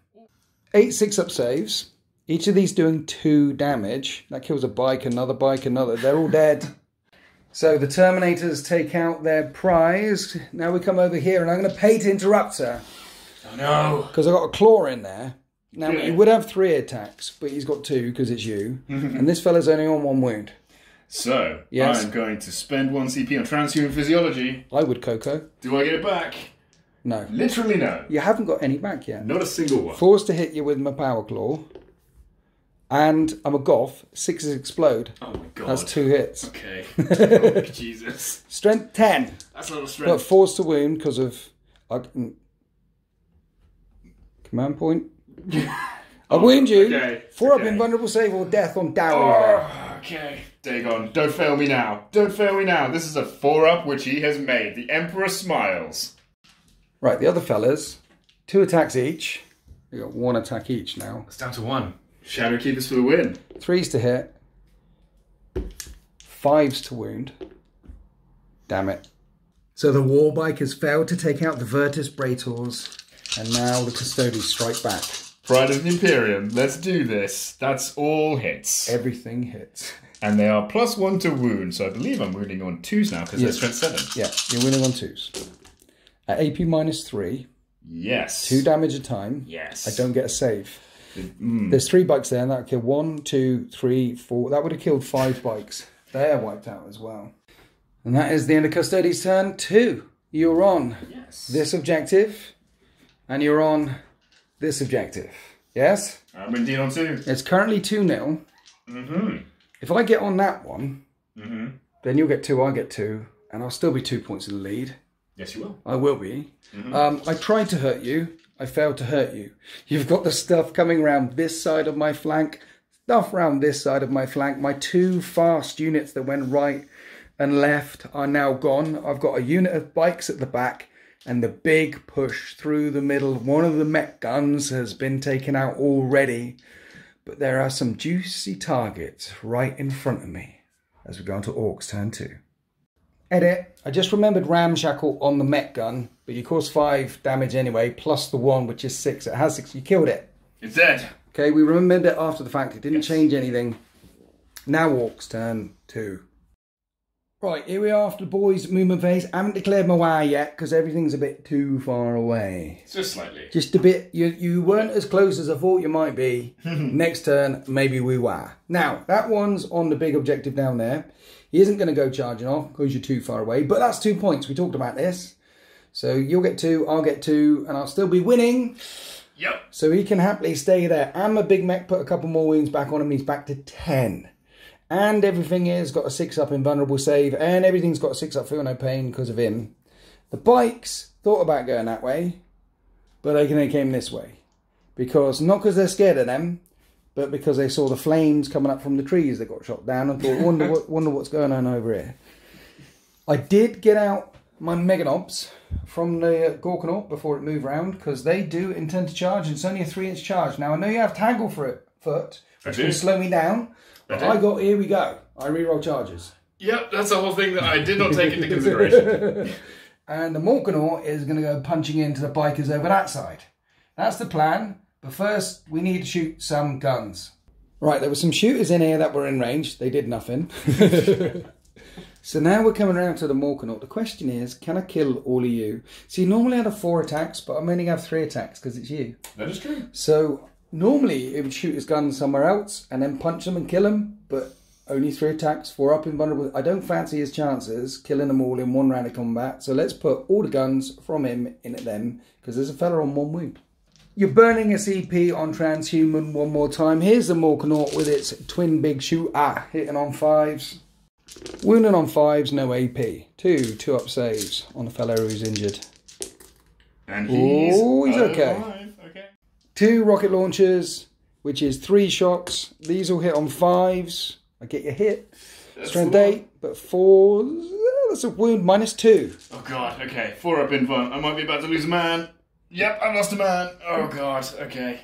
Speaker 1: 8 6-up saves. Each of these doing 2 damage. That kills a bike, another bike, another. They're all dead. So the Terminators take out their prize. Now we come over here and I'm going to pay to interrupt her.
Speaker 2: Oh no.
Speaker 1: Because I've got a claw in there. Now he would have 3 attacks, but he's got 2 because it's you. And this fella's only on 1 wound.
Speaker 2: So,
Speaker 1: yes.
Speaker 2: I'm going to spend 1 CP on transhuman physiology.
Speaker 1: I would, Coco.
Speaker 2: Do I get it back?
Speaker 1: No.
Speaker 2: Literally no.
Speaker 1: You haven't got any back yet.
Speaker 2: Not a single one.
Speaker 1: Forced to hit you with my power claw. And I'm a goth. 6s explode.
Speaker 2: Oh my god.
Speaker 1: That's 2 hits.
Speaker 2: Okay. Oh, Jesus.
Speaker 1: Strength 10.
Speaker 2: That's a lot of
Speaker 1: But
Speaker 2: strength.
Speaker 1: forced to wound because of... Command point. I wound you.
Speaker 2: Okay.
Speaker 1: 4-up invulnerable save or death on Dowry.
Speaker 2: Okay. Dagon, don't fail me now. Don't fail me now. This is a 4-up which he has made. The Emperor smiles.
Speaker 1: Right, the other fellas, 2 attacks each. We got 1 attack each now.
Speaker 2: It's down to 1. Shadow Keepers for the win.
Speaker 1: 3s to hit. 5s to wound. Damn it. So the war bike has failed to take out the Virtus Praetors. And now the Custodies strike back.
Speaker 2: Pride of the Imperium. Let's do this. That's all hits.
Speaker 1: Everything hits.
Speaker 2: And they are +1 to wound. So I believe I'm wounding on 2s now because they're strength 7.
Speaker 1: Yeah, you're winning on 2s. At AP -3.
Speaker 2: Yes.
Speaker 1: 2 damage a time.
Speaker 2: Yes.
Speaker 1: I don't get a save. There's 3 bikes there, and that would kill 1, 2, 3, 4. That would have killed 5 bikes. They're wiped out as well. And that is the end of Custodies' turn 2. You're on this objective, and you're on this objective. Yes?
Speaker 2: I'm indeed on 2.
Speaker 1: It's currently 2-0. If I get on that one, then you'll get 2, I'll get 2, and I'll still be 2 points in the lead.
Speaker 2: Yes, you will.
Speaker 1: I will be. I tried to hurt you. I failed to hurt you. You've got the stuff coming around this side of my flank, stuff around this side of my flank. My 2 fast units that went right and left are now gone. I've got a unit of bikes at the back and the big push through the middle. One of the mech guns has been taken out already, but there are some juicy targets right in front of me as we go on to Orks turn 2. Edit. I just remembered Ramshackle on the mech gun, but you cause 5 damage anyway, plus the 1, which is 6. It has 6. You killed it.
Speaker 2: It's dead.
Speaker 1: Okay, we remembered it after the fact. It didn't change anything. Now Orks turn 2. Right, here we are after the boys' movement phase. I haven't declared my Waagh yet because everything's a bit too far away.
Speaker 2: Just slightly.
Speaker 1: Just a bit. You weren't as close as I thought you might be. Next turn, maybe we Waagh. Now, that one's on the big objective down there. He isn't going to go charging off because you're too far away. But that's 2 points. We talked about this. So you'll get 2, I'll get 2, and I'll still be winning.
Speaker 2: Yep.
Speaker 1: So he can happily stay there. And my big mech put a couple more wounds back on him. He's back to 10. And everything is got a 6-up invulnerable save. And everything's got a 6-up feel no pain because of him. The bikes thought about going that way. But they came this way. Because, not because they're scared of them, but because they saw the flames coming up from the trees that got shot down and thought, wonder what's going on over here. I did get out my Meganobs from the Gorgonaut before it moved round because they do intend to charge. And it's only a 3-inch charge. Now, I know you have Tangle for it, foot, which can slow me down. But here we go. I reroll charges.
Speaker 2: Yep, that's the whole thing that I did not take into consideration.
Speaker 1: And the Morgonaut is going to go punching into the bikers over that side. That's the plan. But first, we need to shoot some guns. Right, there were some shooters in here that were in range. They did nothing. So now we're coming around to the Morgonaut. The question is, can I kill all of you? See, normally I'd have 4 attacks, but I'm only going to have 3 attacks because it's you.
Speaker 2: That is true.
Speaker 1: So normally it would shoot his gun somewhere else and then punch them and kill them, but only 3 attacks, 4 up invulnerable. I don't fancy his chances killing them all in 1 round of combat. So let's put all the guns from him in at them because there's a fella on 1 wound. You're burning a CP on Transhuman one more time. Here's the Morgonaut with its twin big shooter hitting on 5s. Wounding on 5s, no AP. 2 up saves on a fellow who's injured.
Speaker 2: And he's
Speaker 1: okay.
Speaker 2: alive. Okay.
Speaker 1: 2 rocket launchers, which is 3 shots. These will hit on 5s. I get your hit. Strength 8, but 4s. That's a wound -2.
Speaker 2: Oh god, okay. 4 up in front. I might be about to lose a man. Yep, I've lost a man. Oh god, okay.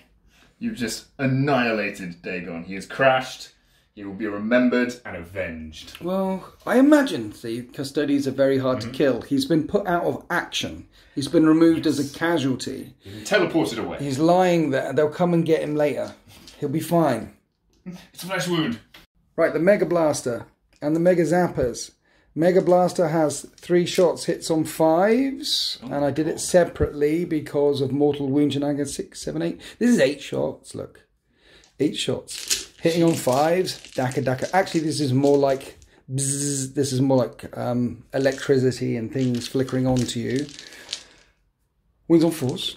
Speaker 2: You've just annihilated Dagon. He has crashed. He will be remembered and avenged.
Speaker 1: Well, I imagine the Custodies are very hard to kill. He's been put out of action. He's been removed as a casualty.
Speaker 2: He's been teleported away.
Speaker 1: He's lying there. They'll come and get him later. He'll be fine.
Speaker 2: It's a flesh wound.
Speaker 1: Right, the Mega Blaster and the Mega Zappers. Mega Blaster has 3 shots, hits on 5s, and I did it separately because of mortal wounds, and I get 6, 7, 8. This is 8 shots, look. 8 shots. Hitting on 5s, daka daka. Actually, this is more like bzzz, this is more like electricity and things flickering onto you. Wounds on 4s.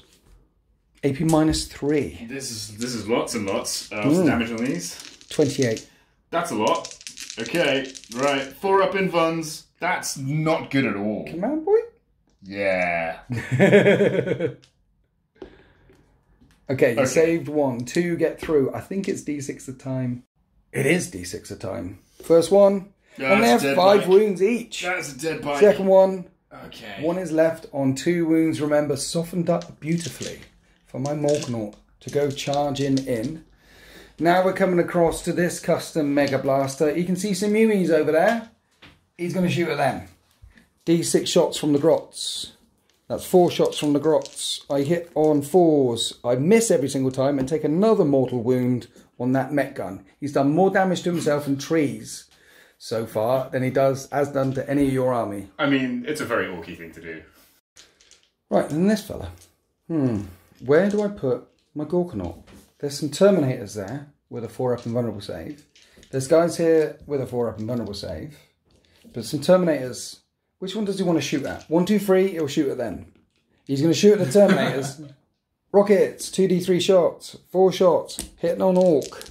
Speaker 1: AP -3.
Speaker 2: This is lots and lots. What's the damage on these?
Speaker 1: 28.
Speaker 2: That's a lot. Okay, right. 4 up in Vuns. That's not good at all.
Speaker 1: Command point?
Speaker 2: Yeah.
Speaker 1: Okay, you saved 1. 2 get through. I think it's D6 a time. It is D6 a time. First one. And they have 5 wounds each.
Speaker 2: That's a dead bike.
Speaker 1: Second one.
Speaker 2: Okay.
Speaker 1: 1 is left on 2 wounds. Remember, softened up beautifully for my Gorgonaut to go charging in. Now we're coming across to this custom Mega Blaster. You can see some Umis over there. He's going to shoot at them. D6 shots from the grots. That's 4 shots from the grots. I hit on 4s. I miss every single time and take another mortal wound on that mech gun. He's done more damage to himself and trees so far than he has done to any of your army.
Speaker 2: I mean, it's a very orky thing to do.
Speaker 1: Right, then this fella. Where do I put my Gorgonaut? There's some Terminators there with a 4-up invulnerable save. There's guys here with a 4-up invulnerable save. But some Terminators. Which one does he want to shoot at? 1, 2, 3, he'll shoot at them. He's going to shoot at the Terminators. Rockets, 2d3 shots, 4 shots, hitting on Orc.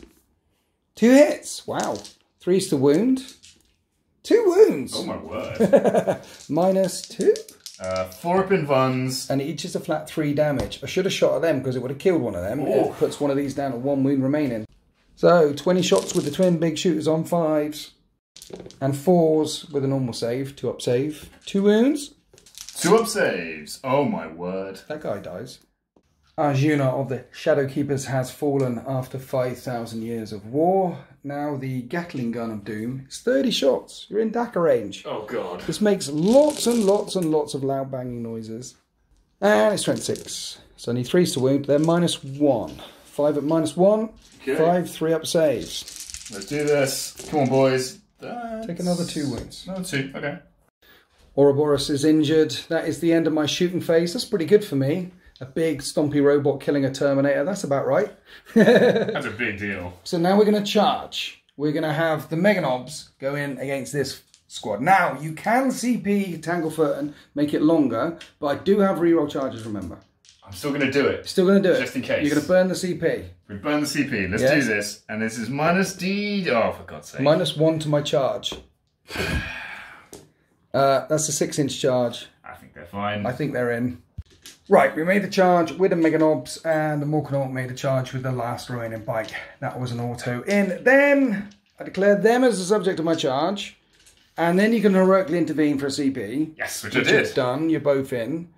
Speaker 1: 2 hits, wow. 3's to wound. 2 wounds.
Speaker 2: Oh my word.
Speaker 1: -2.
Speaker 2: 4 up in Vuns.
Speaker 1: And each is a flat 3 damage. I should have shot at them because it would have killed one of them.
Speaker 2: Ooh.
Speaker 1: It puts one of these down at 1 wound remaining. So 20 shots with the twin big shooters on 5s. And 4s with a normal save, 2 up save. 2 wounds.
Speaker 2: 2 up saves. Oh my word.
Speaker 1: That guy dies. Arachna of the Shadowkeepers has fallen after 5,000 years of war. Now the Gatling Gun of Doom is 30 shots. You're in Daka range.
Speaker 2: Oh god.
Speaker 1: This makes lots and lots and lots of loud banging noises. And it's strength 6. It's only 3s to wound. They're -1. 5 at -1.
Speaker 2: Okay.
Speaker 1: 5 3 up saves.
Speaker 2: Let's do this. Come on, boys.
Speaker 1: Take another 2 wounds.
Speaker 2: Another 2, okay.
Speaker 1: Ouroboros is injured. That is the end of my shooting phase. That's pretty good for me. A big stompy robot killing a Terminator. That's about right.
Speaker 2: That's a big deal.
Speaker 1: So now we're going to charge. We're going to have the Mega Knobs go in against this squad. Now, you can CP Tanglefoot and make it longer, but I do have reroll charges, remember.
Speaker 2: I'm still going to do it.
Speaker 1: Still going to do it.
Speaker 2: Just in case.
Speaker 1: You're going to burn the CP.
Speaker 2: We burn the CP. Let's
Speaker 1: Yes.
Speaker 2: do this. And this is -D. Oh, for God's sake.
Speaker 1: -1 to my charge. That's a 6-inch charge.
Speaker 2: I think they're fine.
Speaker 1: I think they're in. Right, we made the charge with the Mega Knobs, and the Gorgonaut made the charge with the last remaining bike. That was an auto in. Then I declared them as the subject of my charge, and then you can heroically intervene for a CP.
Speaker 2: Yes, which I did.
Speaker 1: It's done, you're both in.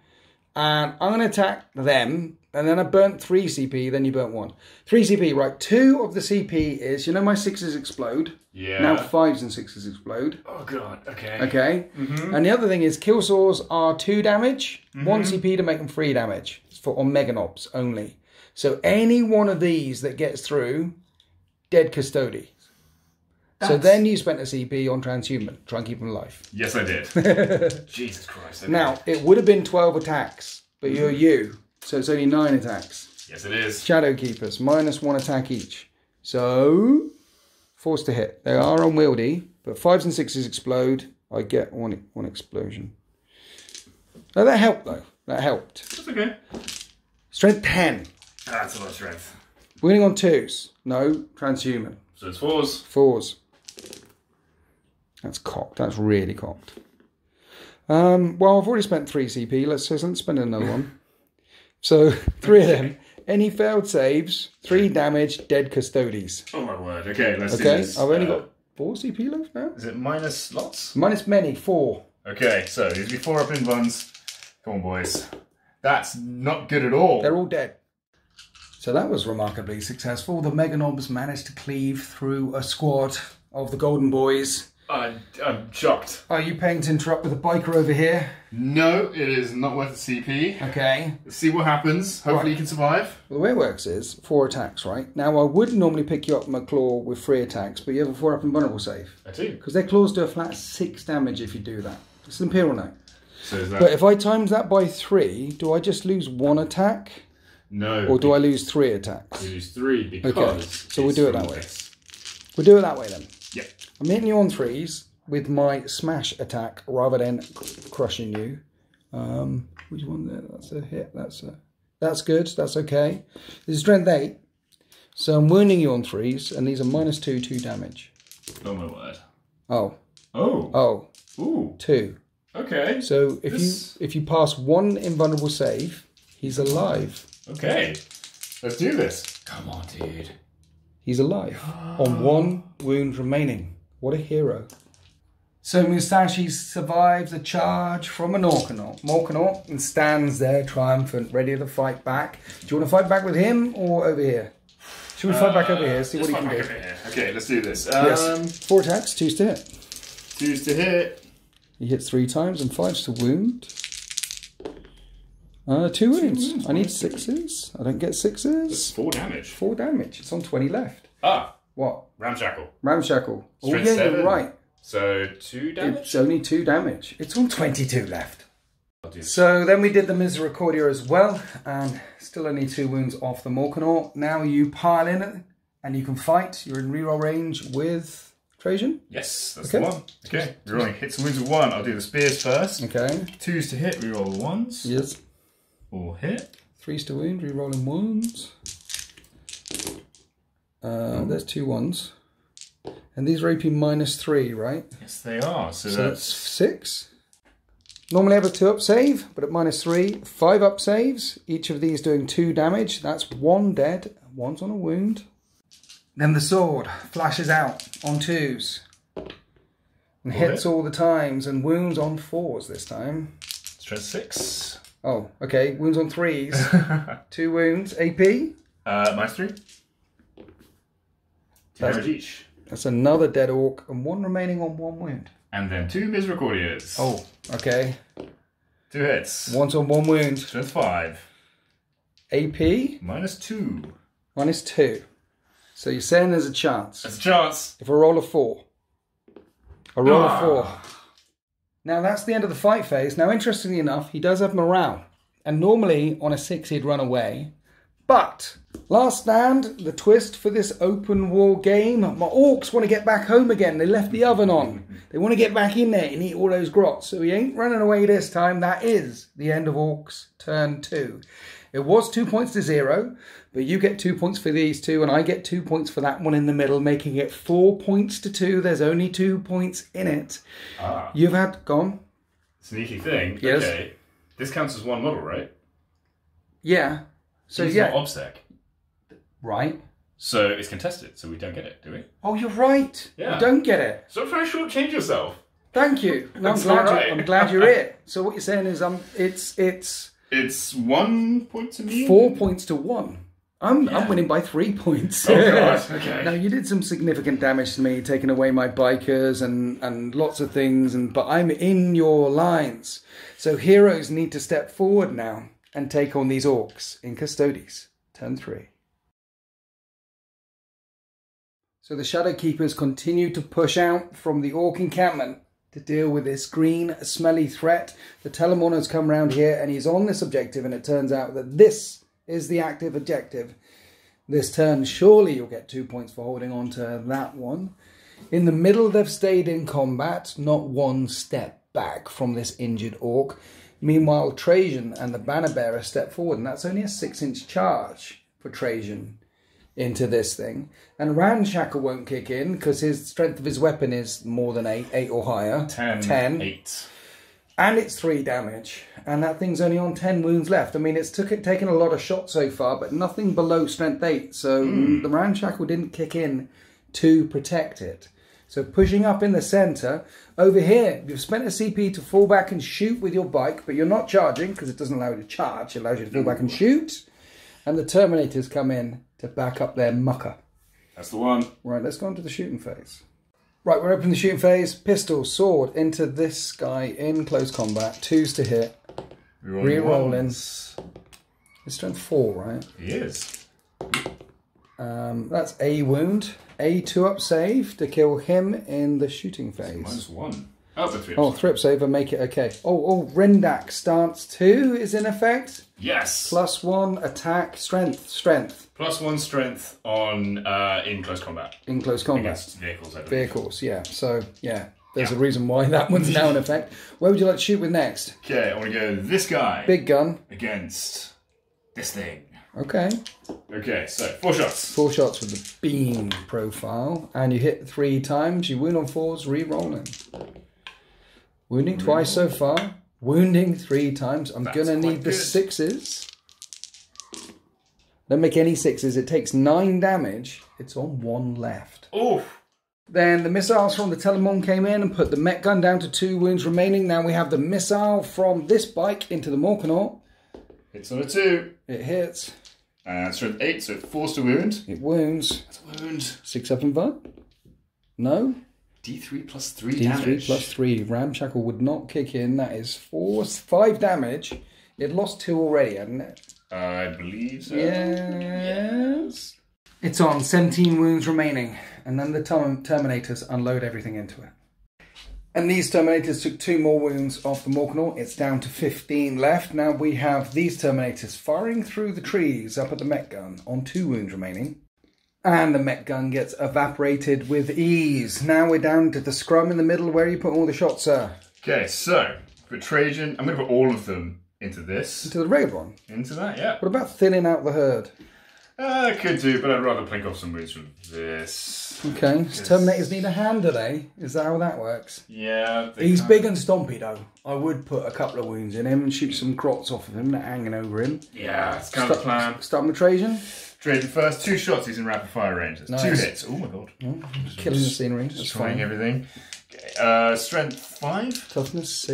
Speaker 1: And I'm going to attack them, and then I burnt 3 CP, then you burnt 1. 3 CP, right, 2 of the CP is, you know my 6s explode?
Speaker 2: Yeah.
Speaker 1: Now 5s and 6s explode.
Speaker 2: Oh god, okay.
Speaker 1: Okay. And the other thing is kill saws are 2 damage, 1 CP to make them 3 damage. It's for on Mega Knobs only. So any one of these that gets through, dead Custodies. So then you spent a CP on Transhuman. Try and keep them alive.
Speaker 2: Yes, I did. Jesus Christ.
Speaker 1: Now, it would have been 12 attacks, but you're you. So it's only 9 attacks.
Speaker 2: Yes, it is.
Speaker 1: Shadowkeepers, -1 attack each. So, forced to hit. They are unwieldy, but 5s and 6s explode. I get one explosion. No, that helped, though. That helped.
Speaker 2: That's okay.
Speaker 1: Strength 10.
Speaker 2: That's a lot of strength.
Speaker 1: Winning on 2s. No, Transhuman.
Speaker 2: So it's 4s.
Speaker 1: 4s. That's cocked. That's really cocked. Well, I've already spent 3 CP. Let's spend another one. So 3 of them. Any failed saves, 3 damage, dead Custodies.
Speaker 2: Oh my word. Okay, let's do this.
Speaker 1: I've only got 4 CP left now.
Speaker 2: Is it minus lots?
Speaker 1: Minus many, 4.
Speaker 2: Okay, so these will be 4 up in ones. Come on, boys. That's not good at all.
Speaker 1: They're all dead. So that was remarkably successful. The Meganobs managed to cleave through a squad of the Golden Boys.
Speaker 2: I'm shocked.
Speaker 1: Are you paying to interrupt with a biker over here?
Speaker 2: No, it is not worth the CP.
Speaker 1: Okay.
Speaker 2: Let's see what happens. Hopefully you can survive.
Speaker 1: Well, the way it works is 4 attacks, right? Now, I would normally pick you up my claw with 3 attacks, but you have a 4 up invulnerable save.
Speaker 2: I do.
Speaker 1: Because their claws do a flat 6 damage if you do that. It's an Imperial Knight.
Speaker 2: So is that...
Speaker 1: But if I times that by 3, do I just lose 1 attack?
Speaker 2: No.
Speaker 1: Or do I lose 3 attacks?
Speaker 2: You lose 3 because...
Speaker 1: Okay, so we'll do it that way.
Speaker 2: This.
Speaker 1: We'll do it that way then.
Speaker 2: Yep.
Speaker 1: I'm hitting you on 3s with my smash attack rather than crushing you. Which one there? That's a hit. That's good. That's okay. This is strength 8. So I'm wounding you on 3s, and these are -2, 2 damage.
Speaker 2: Oh my word.
Speaker 1: Oh.
Speaker 2: Oh.
Speaker 1: Oh.
Speaker 2: Ooh.
Speaker 1: 2.
Speaker 2: Okay.
Speaker 1: So if you pass 1 invulnerable save, he's alive.
Speaker 2: Okay. Let's do this. Come on, dude.
Speaker 1: He's alive on 1 wound remaining. What a hero. So Musashi survives a charge from an Orgonaut and stands there triumphant, ready to fight back. Do you want to fight back with him or over here? Should we fight back over here, see what he can do?
Speaker 2: Okay, let's do this.
Speaker 1: Yes. 4 attacks, 2's to hit.
Speaker 2: 2's to hit.
Speaker 1: He hits 3 times and 5's to wound. 2 wounds. I need 6s. I don't get 6s.
Speaker 2: That's 4 damage.
Speaker 1: 4 damage. It's on 20 left.
Speaker 2: Ah.
Speaker 1: What?
Speaker 2: Ramshackle.
Speaker 1: Ramshackle.
Speaker 2: Strength
Speaker 1: yeah,
Speaker 2: 7.
Speaker 1: you're right.
Speaker 2: So 2 damage?
Speaker 1: It's only 2 damage. It's on 22 left.
Speaker 2: I'll do this.
Speaker 1: So then we did the Misericordia as well, and still only 2 wounds off the Orgonaut. Now you pile in and you can fight. You're in reroll range with Trajan.
Speaker 2: Yes, that's the one. Okay, rerolling hits and wounds with 1. I'll do the spears first.
Speaker 1: Okay.
Speaker 2: 2's to hit, reroll the 1s.
Speaker 1: Yes.
Speaker 2: All hit.
Speaker 1: 3's to wound, rerolling 1s. There's 2 1s. And these are AP -3, right?
Speaker 2: Yes, they are. So
Speaker 1: that's 6. Normally I have a 2 up save, but at -3, 5 up saves. Each of these doing 2 damage. That's 1 dead, 1's on a wound. Then the sword flashes out on 2s. And hits all the times and wounds on 4s this time.
Speaker 2: Strength 6.
Speaker 1: Oh, okay. Wounds on 3s. 2 wounds. AP?
Speaker 2: -3. 2 damage each.
Speaker 1: That's another dead orc and 1 remaining on 1 wound.
Speaker 2: And then 2 Misericordias.
Speaker 1: Oh, okay.
Speaker 2: 2 hits.
Speaker 1: 1's on 1 wound.
Speaker 2: Strength 5.
Speaker 1: AP?
Speaker 2: -2.
Speaker 1: -2. So you're saying there's a chance.
Speaker 2: There's a chance.
Speaker 1: If I roll a 4. I roll a 4. Now that's the end of the fight phase. Now interestingly enough, he does have morale. And normally on a 6 he'd run away. But last stand, the twist for this open war game, my orcs want to get back home again. They left the oven on. They want to get back in there and eat all those grots. So he ain't running away this time. That is the end of Orcs turn 2. It was 2 points to 0, but you get 2 points for these 2 and I get 2 points for that one in the middle, making it 4 points to 2. There's only 2 points in it. You've had, gone.
Speaker 2: Sneaky thing.
Speaker 1: Yes.
Speaker 2: Okay. This counts as 1 model, right?
Speaker 1: Yeah. So
Speaker 2: it's
Speaker 1: yeah.
Speaker 2: not OBSEC.
Speaker 1: Right.
Speaker 2: So it's contested, so we don't get it, do we?
Speaker 1: Oh, you're right.
Speaker 2: Yeah.
Speaker 1: You don't get it.
Speaker 2: Stop trying to shortchange yourself.
Speaker 1: Thank you. No, I'm glad you're here. So what you're saying is
Speaker 2: It's 1 point to me.
Speaker 1: 4 points to 1. I'm winning by 3 points.
Speaker 2: Oh god, okay.
Speaker 1: Now you did some significant damage to me, taking away my bikers and lots of things, but I'm in your lines. So heroes need to step forward now and take on these orcs in Custodies. Turn 3. So the Shadow Keepers continue to push out from the orc encampment to deal with this green, smelly threat. The Telemon has come round here and he's on this objective, and it turns out that this is the active objective. This turn, surely you'll get 2 points for holding on to that one. In the middle, they've stayed in combat, not 1 step back from this injured orc. Meanwhile, Trajan and the banner bearer step forward, and that's only a 6-inch charge for Trajan into this thing. And Ramshackle won't kick in because his strength of his weapon is more than 8 or higher.
Speaker 2: 10. 8.
Speaker 1: And it's 3 damage. And that thing's only on 10 wounds left. I mean, it's taken a lot of shots so far, but nothing below strength 8. So the Ramshackle didn't kick in to protect it. So pushing up in the centre. Over here, you've spent a CP to fall back and shoot with your bike, but you're not charging because it doesn't allow you to charge. It allows you to fall back and shoot. And the Terminators come in to back up their mucker.
Speaker 2: That's the one.
Speaker 1: Right, let's go on to the shooting phase. Right, we're opening the shooting phase. Pistol, sword, into this guy in close combat. 2s to hit. Re-rolling. It's strength 4, right?
Speaker 2: He is.
Speaker 1: That's a wound. A 2-up save to kill him in the shooting phase.
Speaker 2: -1. Oh, the 3-up.
Speaker 1: Oh, 3-up save and make it okay. Oh, Rendak stance 2 is in effect.
Speaker 2: Yes.
Speaker 1: +1 attack, strength.
Speaker 2: +1 strength on in close combat.
Speaker 1: In close combat.
Speaker 2: Against vehicles, I believe.
Speaker 1: Vehicles, yeah. So, yeah, there's a reason why that one's now in effect. Where would you like to shoot with next?
Speaker 2: Okay, I want to go this guy.
Speaker 1: Big gun.
Speaker 2: Against this thing.
Speaker 1: Okay.
Speaker 2: Okay, so 4 shots.
Speaker 1: 4 shots with the beam profile. And you hit 3 times. You wound on 4s, re-rolling. Wounding twice so far. Wounding 3 times. I'm going to need the 6s. Don't make any 6s. It takes 9 damage. It's on 1 left.
Speaker 2: Oh.
Speaker 1: Then the missiles from the Telemon came in and put the mech gun down to 2 wounds remaining. Now we have the missile from this bike into the Gorgonaut.
Speaker 2: Hits on a 2.
Speaker 1: It hits.
Speaker 2: And strength 8, so it forced to wound.
Speaker 1: It wounds.
Speaker 2: That's a wound.
Speaker 1: 6 up and bud. No.
Speaker 2: D3 plus 3 damage.
Speaker 1: D3 plus 3. Ramshackle would not kick in. That is 5 damage. It lost 2 already, hadn't it?
Speaker 2: I believe so.
Speaker 1: Yes. It's on 17 wounds remaining. And then the Terminators unload everything into it. And these Terminators took 2 more wounds off the Gorgonaut. It's down to 15 left. Now we have these Terminators firing through the trees up at the mech gun on 2 wounds remaining. And the mech gun gets evaporated with ease. Now we're down to the scrum in the middle where you put all the shots, sir.
Speaker 2: Okay, so for Trajan, I'm going to put all of them into this.
Speaker 1: Into the regular one?
Speaker 2: Into that, yeah.
Speaker 1: What about thinning out the herd?
Speaker 2: I could do, but I'd rather plink off some wounds from this.
Speaker 1: Okay, so Terminators need a hand, do they? Is that how that works?
Speaker 2: Yeah.
Speaker 1: He's big and stompy, though. I would put a couple of wounds in him and shoot some crots off of him that are hanging over him.
Speaker 2: Yeah, it's kind of the plan.
Speaker 1: Start with Trajan.
Speaker 2: Trajan first, 2 shots, he's in rapid fire range. That's
Speaker 1: Nice.
Speaker 2: 2 hits. Oh my god.
Speaker 1: Killing the scenery. That's
Speaker 2: Destroying
Speaker 1: fine.
Speaker 2: everything. Okay, strength 5.
Speaker 1: Toughness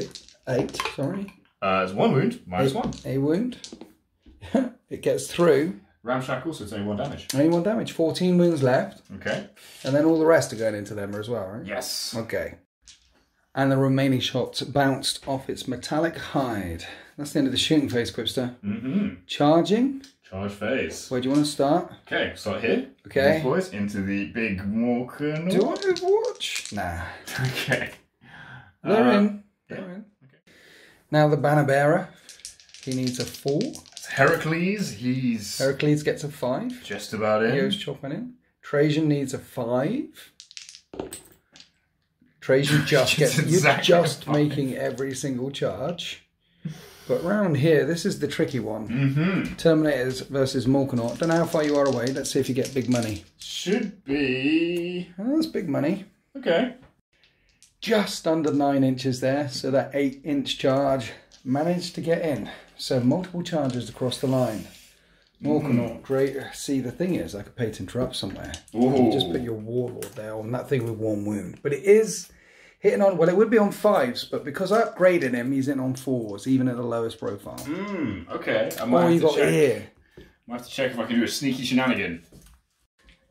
Speaker 1: 8, sorry.
Speaker 2: It's 1 wound, -1.
Speaker 1: A wound. It gets through.
Speaker 2: Ramshackle, so it's only 1 damage.
Speaker 1: Only 1 damage. 14 wounds left.
Speaker 2: Okay.
Speaker 1: And then all the rest are going into them as well, right?
Speaker 2: Yes.
Speaker 1: Okay. And the remaining shots bounced off its metallic hide. That's the end of the shooting phase, Quipster. Charging.
Speaker 2: Charge phase.
Speaker 1: Where do you want to start?
Speaker 2: Okay, start here.
Speaker 1: Okay.
Speaker 2: These boys into the big Gorgonaut.
Speaker 1: Do I Overwatch? Nah.
Speaker 2: Okay.
Speaker 1: They're in.
Speaker 2: Yeah.
Speaker 1: They're in. Okay. Now the banner bearer. He needs a 4.
Speaker 2: Heracles, he's
Speaker 1: Heracles gets a 5.
Speaker 2: just about in.
Speaker 1: Heo's chopping in. Trajan needs a 5. Trajan just gets...
Speaker 2: Just
Speaker 1: You're
Speaker 2: exactly
Speaker 1: just
Speaker 2: 5.
Speaker 1: making every single charge. But round here, this is the tricky one. Terminators versus Gorgonaut. Don't know how far you are away. Let's see if you get big money.
Speaker 2: Should be...
Speaker 1: Oh, that's big money.
Speaker 2: Okay.
Speaker 1: Just under 9 inches there. So that 8-inch charge managed to get in. So multiple charges across the line. Gorgonaut, great. See, the thing is, I could pay to interrupt somewhere. You just put your Warlord there on that thing with 1 wound. But it is hitting on, well, it would be on 5s, but because I upgraded him, he's in on 4s, even at the lowest profile.
Speaker 2: Okay. I might
Speaker 1: You
Speaker 2: have to
Speaker 1: got
Speaker 2: check.
Speaker 1: here.
Speaker 2: Might have to check if I can do a sneaky shenanigan.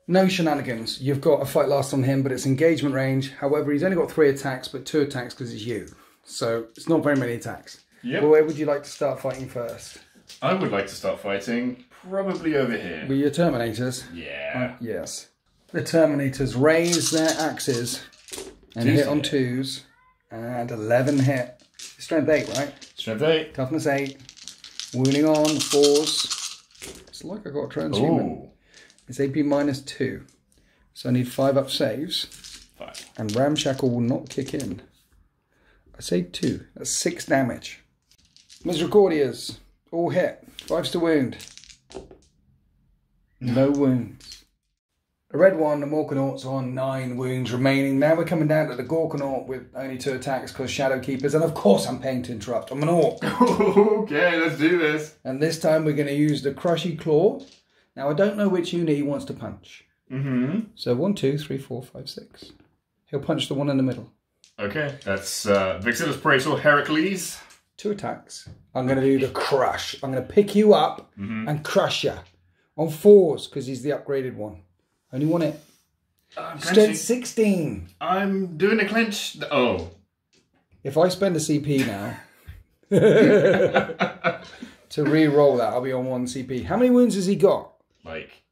Speaker 1: No shenanigans. You've got a fight last on him, but it's engagement range. However, he's only got 3 attacks, but 2 attacks because it's you. So it's not very many attacks.
Speaker 2: Yep.
Speaker 1: But where would you like to start fighting first?
Speaker 2: I would like to start fighting probably over here.
Speaker 1: With your Terminators?
Speaker 2: Yeah.
Speaker 1: Yes. The Terminators raise their axes and hit on 2s. And 11 hit. Strength 8, right?
Speaker 2: Strength 8.
Speaker 1: Toughness 8. Wounding on 4s. It's like I got a transhuman. It's AP -2. So I need 5-up saves.
Speaker 2: 5.
Speaker 1: And Ramshackle will not kick in. I say 2. That's 6 damage. Misericordias. All hit. 5s to wound. No wounds. A red one, the Gorgonaut's on 9 wounds remaining. Now we're coming down to the Gorgonaut with only 2 attacks because Shadow Keepers. And of course I'm paying to interrupt. I'm an orc.
Speaker 2: Okay, let's do this.
Speaker 1: And this time we're going to use the Crushy Claw. Now I don't know which unit he wants to punch. So 1, 2, 3, 4, 5, 6. He'll punch the one in the middle.
Speaker 2: Okay, that's Vixilus Praetor Heracles.
Speaker 1: 2 attacks. I'm going to do the crush. I'm going to pick you up and crush you. On 4s because he's the upgraded one. Only one it. Strength 16.
Speaker 2: I'm doing a clinch. Oh.
Speaker 1: If I spend a CP now to re-roll that, I'll be on 1 CP. How many wounds has he got?
Speaker 2: Like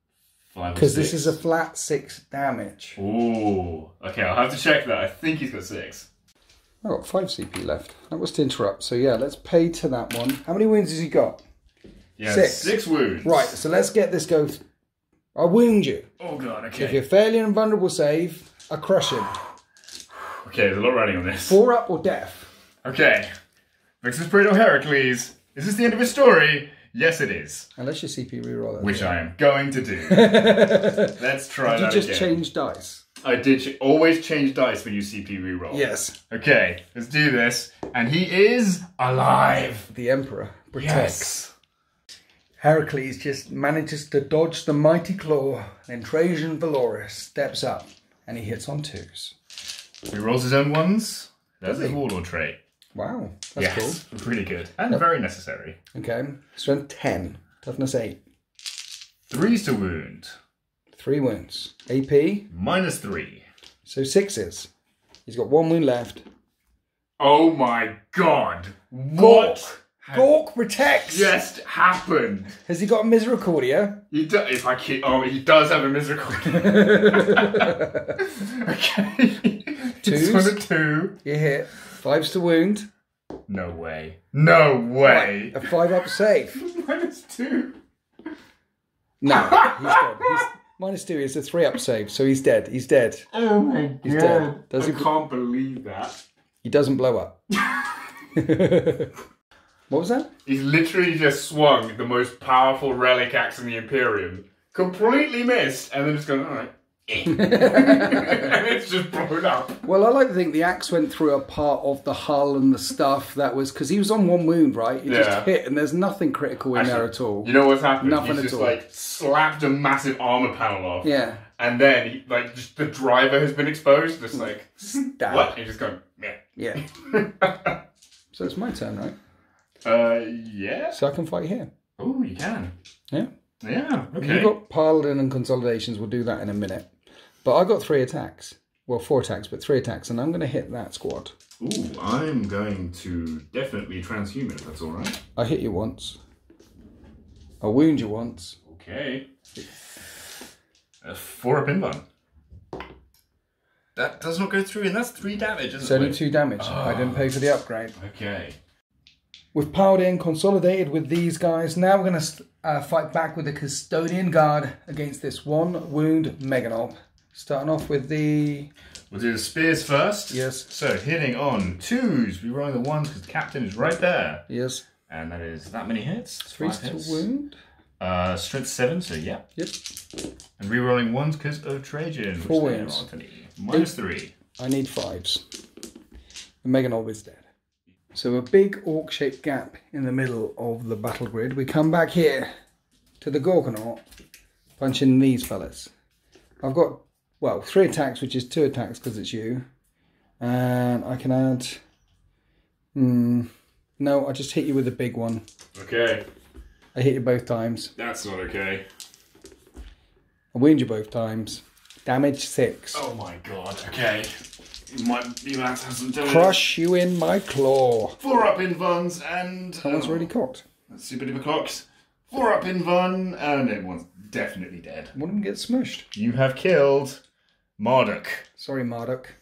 Speaker 2: 5 or 6.
Speaker 1: Because this is a flat 6 damage.
Speaker 2: Ooh. Okay, I'll have to check that. I think he's got 6.
Speaker 1: I've got 5 CP left. That was to interrupt. So yeah, let's pay to that one. How many wounds has he got?
Speaker 2: Yeah,
Speaker 1: 6.
Speaker 2: 6 wounds.
Speaker 1: Right, so let's get this go. I'll wound you.
Speaker 2: Oh god, okay.
Speaker 1: If you're failure and vulnerable save, I crush him.
Speaker 2: Okay, there's a lot riding on this.
Speaker 1: 4 up or death?
Speaker 2: Okay. Vixilus Praetor Heracles. Is this the end of his story? Yes, it is.
Speaker 1: Unless your CP reroll that.
Speaker 2: Which I am going to do. Let's try that again.
Speaker 1: Did you just change dice?
Speaker 2: I did always change dice when you CP reroll.
Speaker 1: Yes.
Speaker 2: Okay, let's do this. And he is alive.
Speaker 1: The Emperor protects.
Speaker 2: Yes.
Speaker 1: Heracles just manages to dodge the mighty claw. Then Trajan Velores steps up and he hits on 2s.
Speaker 2: He rolls his own ones. That's
Speaker 1: Does
Speaker 2: his
Speaker 1: he?
Speaker 2: warlord trait.
Speaker 1: Wow, that's
Speaker 2: Yes, really good. And very necessary.
Speaker 1: cool. Okay, strength 10, toughness 8.
Speaker 2: 3s to wound.
Speaker 1: 3 wounds. AP?
Speaker 2: -3.
Speaker 1: So 6s. He's got 1 wound left.
Speaker 2: Oh my god. What?
Speaker 1: Gork protects!
Speaker 2: Just happened.
Speaker 1: Has he got a Misericordia?
Speaker 2: He does. If I keep, he does have a Misericordia. Okay.
Speaker 1: 2s?
Speaker 2: On a 2.
Speaker 1: You hit. 5s to wound.
Speaker 2: No way. No way.
Speaker 1: A 5 up save.
Speaker 2: -2.
Speaker 1: No, he's dead. -2 is a 3 up save, so he's dead. He's dead.
Speaker 2: Oh my god.
Speaker 1: He's dead.
Speaker 2: I can't believe that.
Speaker 1: He doesn't blow up. What was that?
Speaker 2: He's literally just swung the most powerful relic axe in the Imperium, completely missed, and then just gone, alright. And it's just blown up.
Speaker 1: Well, I like to think the axe went through a part of the hull and the stuff that was... Because he was on 1 wound, right? He just hit, and there's nothing critical in there at all.
Speaker 2: You know what's happened?
Speaker 1: Nothing
Speaker 2: He's
Speaker 1: at
Speaker 2: just,
Speaker 1: all.
Speaker 2: like, slapped a massive armor panel off.
Speaker 1: Yeah.
Speaker 2: And then, like, just the driver has been exposed, just like,
Speaker 1: Stab.
Speaker 2: what? And he's just gone, meh.
Speaker 1: Yeah. So it's my turn, right?
Speaker 2: Yeah.
Speaker 1: So I can fight here.
Speaker 2: Oh, you can.
Speaker 1: Yeah.
Speaker 2: Yeah, okay.
Speaker 1: You've got Paladin and Consolidations. We'll do that in a minute. But I got 3 attacks. Well, 4 attacks, but 3 attacks. And I'm going to hit that squad.
Speaker 2: Ooh, I'm going to definitely transhuman, if that's all right.
Speaker 1: I hit you once. I wound you once.
Speaker 2: Okay. 4 up in one. That does not go through, and that's 3 damage, isn't it?
Speaker 1: It's only 2 damage. I didn't pay for the upgrade.
Speaker 2: Okay.
Speaker 1: We've powered in, consolidated with these guys. Now we're going to fight back with the Custodian Guard against this 1 wound Meganob. Starting off with the...
Speaker 2: We'll do the spears first.
Speaker 1: Yes.
Speaker 2: So, hitting on 2s. We're rolling the 1s because the captain is right there.
Speaker 1: Yes.
Speaker 2: And that is that many hits.
Speaker 1: 3s to wound.
Speaker 2: Strength 7, so yeah.
Speaker 1: Yep.
Speaker 2: And re-rolling 1s because of Trajan.
Speaker 1: 4 wounds.
Speaker 2: -3.
Speaker 1: I need 5s. The Meganob is dead. So a big orc-shaped gap in the middle of the battle grid. We come back here to the Gorgonaut, punching these fellas. I've got, well, 3 attacks, which is 2 attacks because it's you. And I can add... no, I just hit you with a big one.
Speaker 2: Okay.
Speaker 1: I hit you both times.
Speaker 2: That's not okay.
Speaker 1: I wound you both times. Damage 6.
Speaker 2: Oh my god, okay. You might have some damage.
Speaker 1: Crush you in my claw.
Speaker 2: 4 up in ones and...
Speaker 1: Someone's already cocked.
Speaker 2: That's super duper clocks. 4 up in one and everyone's definitely dead.
Speaker 1: One of them gets smushed.
Speaker 2: You have killed Marduk.
Speaker 1: Sorry, Marduk.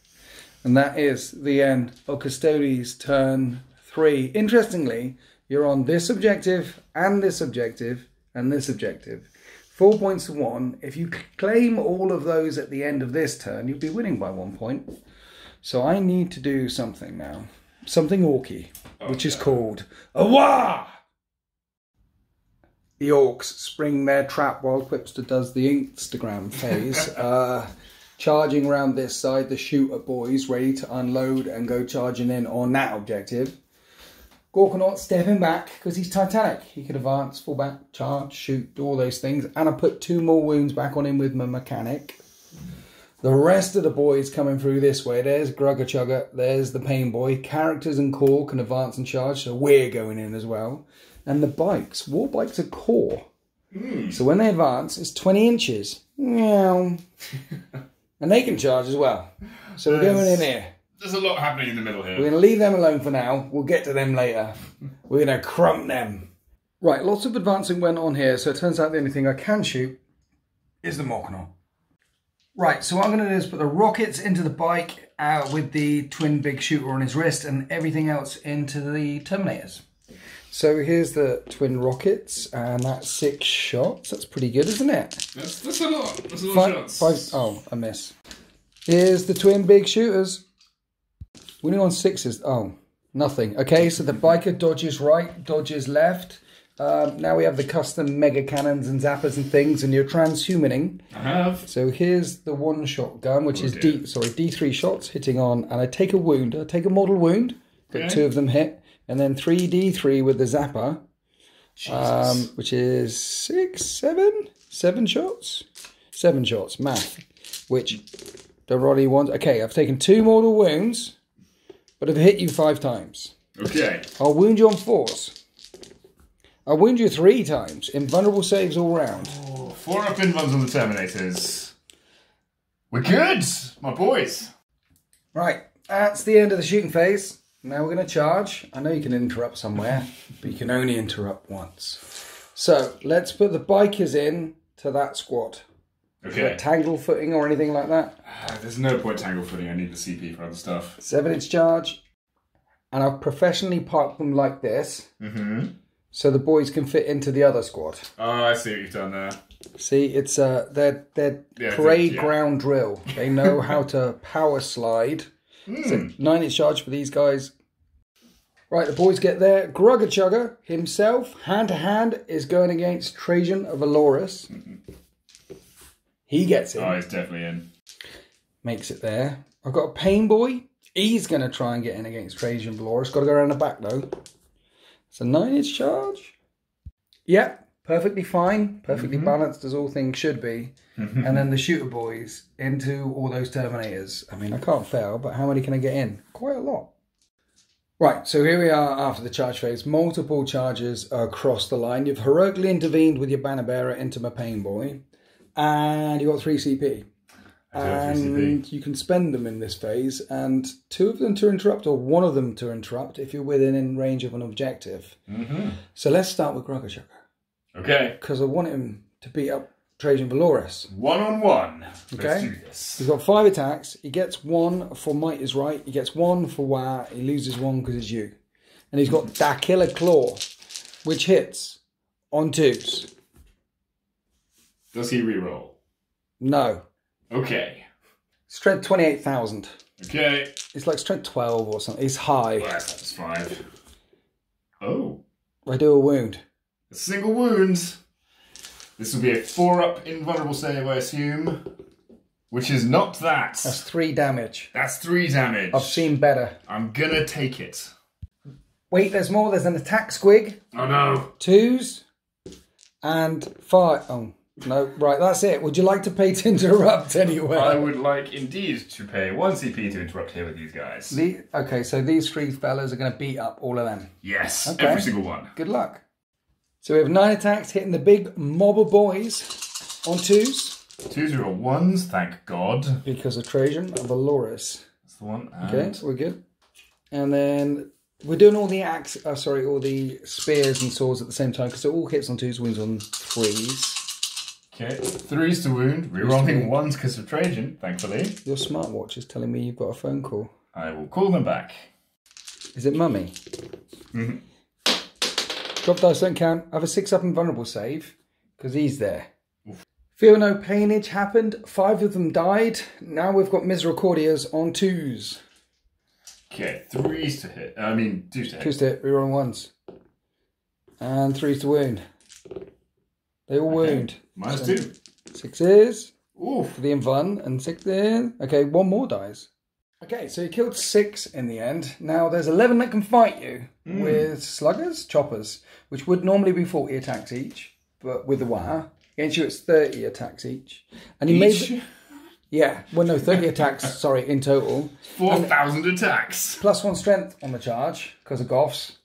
Speaker 1: And that is the end of Custodies turn 3. Interestingly, you're on this objective and this objective and this objective. 4 points to 1. If you claim all of those at the end of this turn, you'll be winning by 1 point. So I need to do something now. Something orky, which is called a Waagh! the Orks spring their trap while Quipster does the Instagram phase. Charging around this side, the shooter boys ready to unload and go charging in on that objective. Gorgonaut stepping back because he's Titanic. He could advance, fall back, charge, shoot, do all those things. And I put 2 more wounds back on him with my mechanic. The rest of the boys coming through this way. There's Grugga, there's the Pain Boy. Characters and core can advance and charge, so we're going in as well. And the bikes. War bikes are core. So when they advance, it's 20 inches. Meow. And they can charge as well. So we're going in here.
Speaker 2: There's a lot happening in the middle here.
Speaker 1: We're going to leave them alone for now. We'll get to them later. We're going to crump them. Right, lots of advancing went on here. So it turns out the only thing I can shoot is the Gorgonaut. Right, so what I'm going to do is put the rockets into the bike with the twin big shooter on his wrist and everything else into the Terminators. So here's the twin rockets, and that's 6 shots. That's pretty good, isn't it?
Speaker 2: That's a lot. That's a lot of shots.
Speaker 1: Oh, I miss. Here's the twin big shooters. Winning on 6s. Oh, nothing. Okay, so the biker dodges right, dodges left. Now we have the custom mega cannons and zappers and things, and you're transhumaning.
Speaker 2: I have.
Speaker 1: So here's the 1-shot gun, which is D3 shots hitting on, and I take a wound. I take a model wound, but 2 of them hit. And then 3D3 with the zapper, which is 7 shots? 7 shots, math, which the Roddy wants. Okay, I've taken 2 mortal wounds, but I've hit you 5 times.
Speaker 2: Okay.
Speaker 1: I'll wound you on 4s. I'll wound you 3 times. Invulnerable saves all round.
Speaker 2: Oh, 4 up invuns on the Terminators. We're good, my boys.
Speaker 1: Right, that's the end of the shooting phase. Now we're going to charge. I know you can interrupt somewhere, but you can only interrupt once. So let's put the bikers in to that squad.
Speaker 2: Okay.
Speaker 1: Tangle footing or anything like that?
Speaker 2: There's no point tangle footing. I need the CP for other stuff.
Speaker 1: 7-inch charge. And I've professionally parked them like this. So the boys can fit into the other squad.
Speaker 2: Oh, I see what you've done there.
Speaker 1: See, it's their parade ground drill. They know how to power slide. So 9-inch charge for these guys. Right, the boys get there. Grugga himself, hand to hand, is going against Trajan Velores. He gets in.
Speaker 2: Oh, he's definitely in.
Speaker 1: Makes it there. I've got a Pain Boy. He's going to try and get in against Trajan Velores. Got to go around the back though. It's a 9-inch charge. Yep, perfectly fine. Perfectly balanced as all things should be. And then the shooter boys into all those Terminators. I mean, I can't fail, but how many can I get in? Quite a lot. Right, so here we are after the charge phase. Multiple charges across the line. You've heroically intervened with your banner bearer into my Pain Boy. And you've got 3 CP. And you can spend them in this phase. And 2 of them to interrupt, or 1 of them to interrupt, if you're within range of an objective. So let's start with Grugga.
Speaker 2: Okay.
Speaker 1: Because I want him to beat up Trajan Velores.
Speaker 2: 1-on-1.
Speaker 1: Okay.
Speaker 2: Let's do this.
Speaker 1: He's got 5 attacks. He gets 1 for Might is Right. He gets 1 for Waagh. He loses 1 because it's you. And he's got Da Killer Claw, which hits on 2s.
Speaker 2: Does he reroll?
Speaker 1: No.
Speaker 2: Okay.
Speaker 1: Strength 28,000.
Speaker 2: Okay.
Speaker 1: It's like strength 12 or something. It's high.
Speaker 2: Well, that's 5. Oh.
Speaker 1: I do a wound.
Speaker 2: A single wound. This will be a 4-up invulnerable save, I assume. Which is not that.
Speaker 1: That's 3 damage.
Speaker 2: That's 3 damage.
Speaker 1: I've seen better.
Speaker 2: I'm gonna take it.
Speaker 1: Wait, there's more. There's an attack squig.
Speaker 2: Oh no.
Speaker 1: 2s. And 5. Oh, no. Right, that's it. Would you like to pay to interrupt anyway?
Speaker 2: I would like indeed to pay 1 CP to interrupt here with these guys.
Speaker 1: Okay, so these 3 fellas are going to beat up all of them.
Speaker 2: Yes,
Speaker 1: okay.
Speaker 2: Every single one.
Speaker 1: Good luck. So we have 9 attacks hitting the big mob of boys on 2s.
Speaker 2: 2s are all 1s, thank God.
Speaker 1: Because of Trajan Velores.
Speaker 2: That's the one. And...
Speaker 1: Okay, so we're good. And then we're doing all the all the spears and swords at the same time because it all hits on 2s, wounds on 3s.
Speaker 2: Okay, 3s to wound. Rerolling 1s because of Trajan, thankfully.
Speaker 1: Your smartwatch is telling me you've got a phone call.
Speaker 2: I will call them back.
Speaker 1: Is it Mummy? Drop dice don't count. I have a 6-up invulnerable save because he's there. Oof. Feel no painage happened. 5 of them died. Now we've got Misericordias on 2s.
Speaker 2: Okay, 3s to hit. 2s to hit.
Speaker 1: 2s to hit. Reroll 1s. And 3s to wound. They all wound.
Speaker 2: -2.
Speaker 1: 6 is
Speaker 2: Oof.
Speaker 1: for the invuln, and 6 is... Okay, 1 more dies. Okay, so you killed 6 in the end. Now there's 11 that can fight you with sluggers, choppers, which would normally be 40 attacks each, but with the Waagh. Against you it's 30 attacks each. And you made... Yeah, well no, 30 attacks, sorry, in total.
Speaker 2: 4,000 attacks.
Speaker 1: +1 strength on the charge, because of Goths.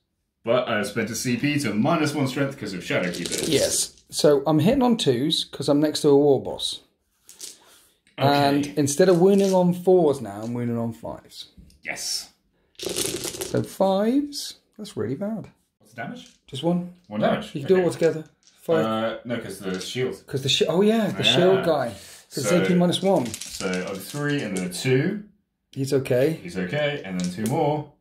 Speaker 2: But I spent a CP to -1 strength because of Shadowkeepers.
Speaker 1: Yes, so I'm hitting on 2s, because I'm next to a war boss.
Speaker 2: Okay.
Speaker 1: And instead of wounding on 4s now, I'm wounding on 5s.
Speaker 2: Yes.
Speaker 1: So 5s, that's really bad.
Speaker 2: What's the damage?
Speaker 1: Just 1.
Speaker 2: 1 damage.
Speaker 1: You can do it all together. 5.
Speaker 2: No, because the shield.
Speaker 1: Because the shield, oh yeah, the shield guy. Because it's AP -1.
Speaker 2: So of 3 and then a 2.
Speaker 1: He's okay.
Speaker 2: He's okay, and then 2 more.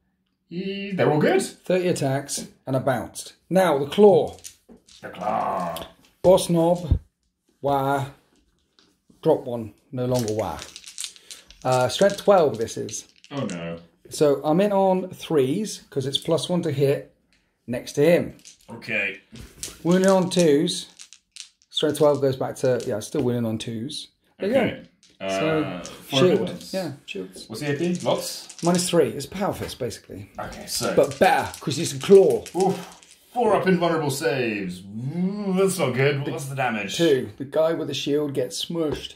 Speaker 2: They're all good.
Speaker 1: 30 attacks, and I bounced. Now, the claw.
Speaker 2: The claw.
Speaker 1: Boss knob, Waagh, drop 1, no longer Waagh. Strength 12 this is.
Speaker 2: Oh no.
Speaker 1: So I'm in on 3s, because it's +1 to hit next to him.
Speaker 2: Okay.
Speaker 1: Wounding on 2s. Strength 12 goes back to, yeah, still winning on 2s. There you
Speaker 2: Okay.
Speaker 1: go. So,
Speaker 2: 4
Speaker 1: shield.
Speaker 2: abilities.
Speaker 1: Yeah, shields.
Speaker 2: What's the AP? Lots?
Speaker 1: -3. It's power fist, basically.
Speaker 2: Okay, so.
Speaker 1: But better, because it's a claw.
Speaker 2: Oof. 4 up invulnerable saves. That's not good. What's the damage?
Speaker 1: 2. The guy with the shield gets smushed.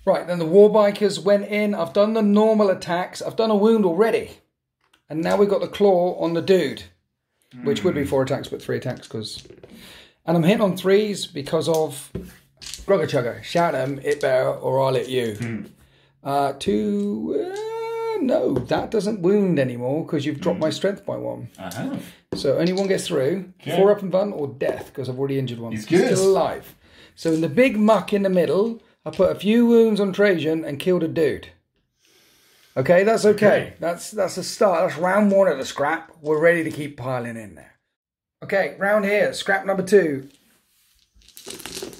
Speaker 1: Right, then the Warbikers went in. I've done the normal attacks. I've done a wound already. And now we've got the claw on the dude. Which would be 4 attacks, but 3 attacks, because... And I'm hitting on 3s because of... Grogger Chugger, shout him, it better, or I'll hit you. 2... no, that doesn't wound anymore, because you've dropped my strength by 1.
Speaker 2: I have.
Speaker 1: So only 1 gets through.
Speaker 2: Okay.
Speaker 1: 4 up and run, or death, because I've already injured 1.
Speaker 2: He's good.
Speaker 1: Still alive. So in the big muck in the middle, I put a few wounds on Trajan and killed a dude. Okay, that's okay. That's a start. That's round 1 of the scrap. We're ready to keep piling in there. Okay, round here, scrap number 2.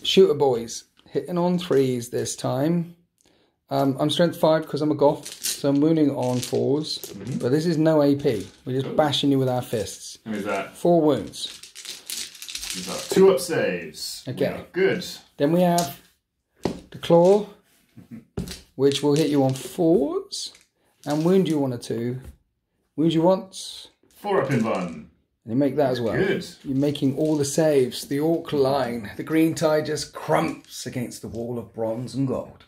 Speaker 1: Shooter boys. Hitting on 3s this time. I'm strength 5 because I'm a goth, so I'm wounding on 4s. But this is no AP. We're just bashing you with our fists.
Speaker 2: How is that?
Speaker 1: 4 wounds.
Speaker 2: You've got 2 up saves.
Speaker 1: Okay.
Speaker 2: Yeah, good.
Speaker 1: Then we have the claw, which will hit you on 4s and wound you on a 2. Wound you once.
Speaker 2: 4 up invuln.
Speaker 1: And you make that as well.
Speaker 2: Good.
Speaker 1: You're making all the saves. The orc line. The green tie just crumps against the wall of bronze and gold.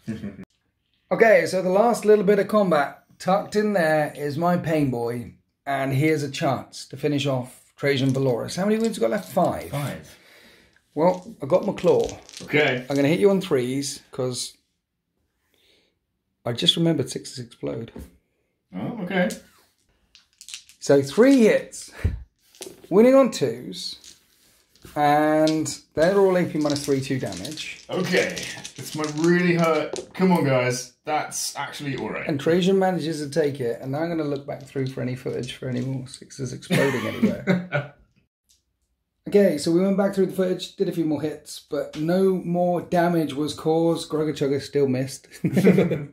Speaker 1: Okay, so the last little bit of combat. Tucked in there is my pain boy. And here's a chance to finish off Trajan Velores. How many wounds have you got left? 5.
Speaker 2: 5.
Speaker 1: Well, I got my claw.
Speaker 2: Okay.
Speaker 1: I'm going to hit you on 3s because I just remembered 6s explode.
Speaker 2: Oh, okay.
Speaker 1: So 3 hits. Winning on 2s. And they're all AP -3, 2 damage.
Speaker 2: Okay. This might really hurt. Come on, guys. That's actually alright.
Speaker 1: And Trajan manages to take it. And now I'm going to look back through for any footage for any more 6s exploding anywhere. Okay, so we went back through the footage, did a few more hits, but no more damage was caused. Grogger Chugger still missed.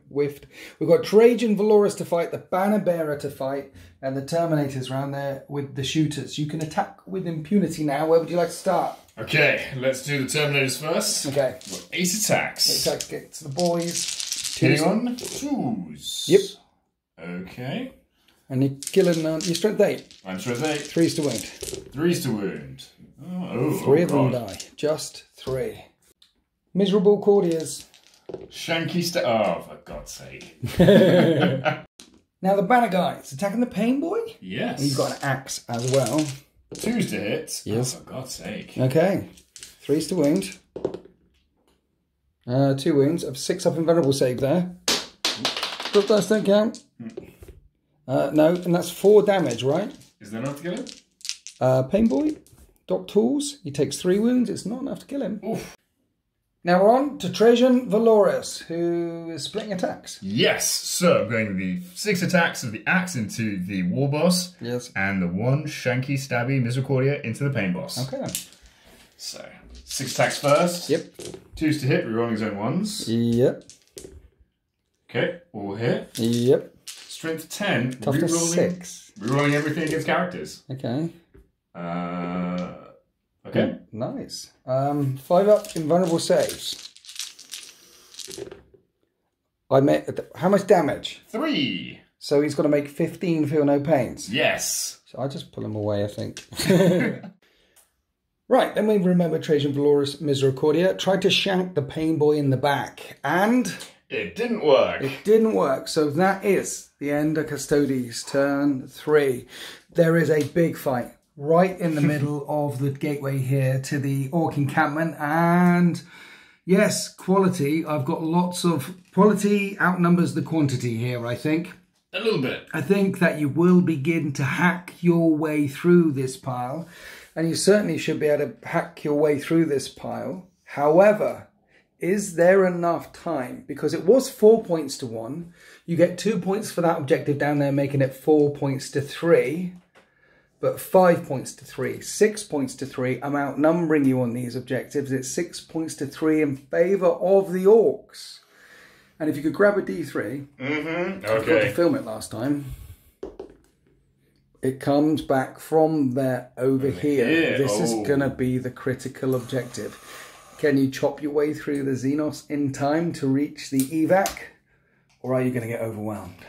Speaker 1: Whiffed. We've got Trajan Velores to fight, the Banner Bearer to fight, and the Terminators around there with the shooters. You can attack with impunity now. Where would you like to start?
Speaker 2: Okay, let's do the Terminators first.
Speaker 1: Okay.
Speaker 2: Got 8 attacks.
Speaker 1: 8 attacks get to the boys.
Speaker 2: Hitting on 2s.
Speaker 1: Yep.
Speaker 2: Okay.
Speaker 1: And you're killing your strength 8.
Speaker 2: I'm strength 8.
Speaker 1: 3s to wound.
Speaker 2: 3s to wound. Oh,
Speaker 1: 3 of them
Speaker 2: God.
Speaker 1: die. Just 3. Miserable courtiers.
Speaker 2: Shanky oh, for God's sake.
Speaker 1: Now the banner guys attacking the pain boy.
Speaker 2: Yes.
Speaker 1: And you've got an axe as well.
Speaker 2: 2s to hit.
Speaker 1: Yes.
Speaker 2: Oh, for God's sake.
Speaker 1: Okay. 3s to wound. 2 wounds of 6 up invulnerable save there. Drop dice don't count. No, and that's 4 damage, right?
Speaker 2: Is that enough to kill him?
Speaker 1: Pain boy. Doc Tools. He takes 3 wounds. It's not enough to kill him.
Speaker 2: Oof.
Speaker 1: Now we're on to Trajan Velores, who is splitting attacks.
Speaker 2: Yes, so I'm going with the 6 attacks of the axe into the war boss.
Speaker 1: Yes.
Speaker 2: And the 1 shanky stabby misericordia into the pain boss.
Speaker 1: Okay then.
Speaker 2: So 6 attacks first.
Speaker 1: Yep.
Speaker 2: 2s to hit, rerolling his own 1s.
Speaker 1: Yep.
Speaker 2: Okay, all hit.
Speaker 1: Yep.
Speaker 2: Strength 10.
Speaker 1: Toughness 6.
Speaker 2: Rerolling everything against characters.
Speaker 1: Okay.
Speaker 2: Okay.
Speaker 1: Nice. 5 up, invulnerable saves. How much damage?
Speaker 2: 3.
Speaker 1: So he's got to make 15 feel no pains.
Speaker 2: Yes.
Speaker 1: So I just pull him away, I think. Right, then we remember Trajan Velores Misericordia tried to shank the pain boy in the back, and
Speaker 2: it didn't work.
Speaker 1: It didn't work. So that is the end of Custodies, turn 3. There is a big fight right in the middle of the gateway here to the Orc encampment, and yes, quality. I've got lots of quality outnumbers the quantity here, I think.
Speaker 2: A little bit.
Speaker 1: I think that you will begin to hack your way through this pile, and you certainly should be able to hack your way through this pile. However, is there enough time? Because it was 4 points to 1. You get 2 points for that objective down there, making it 4 points to 3. But 5 points to 3, 6 points to 3. I'm outnumbering you on these objectives. It's 6 points to 3 in favour of the Orcs. And if you could grab a D3,
Speaker 2: okay.
Speaker 1: I forgot to film it last time. It comes back from there over here. This is going to be the critical objective. Can you chop your way through the Xenos in time to reach the evac? Or are you going to get overwhelmed?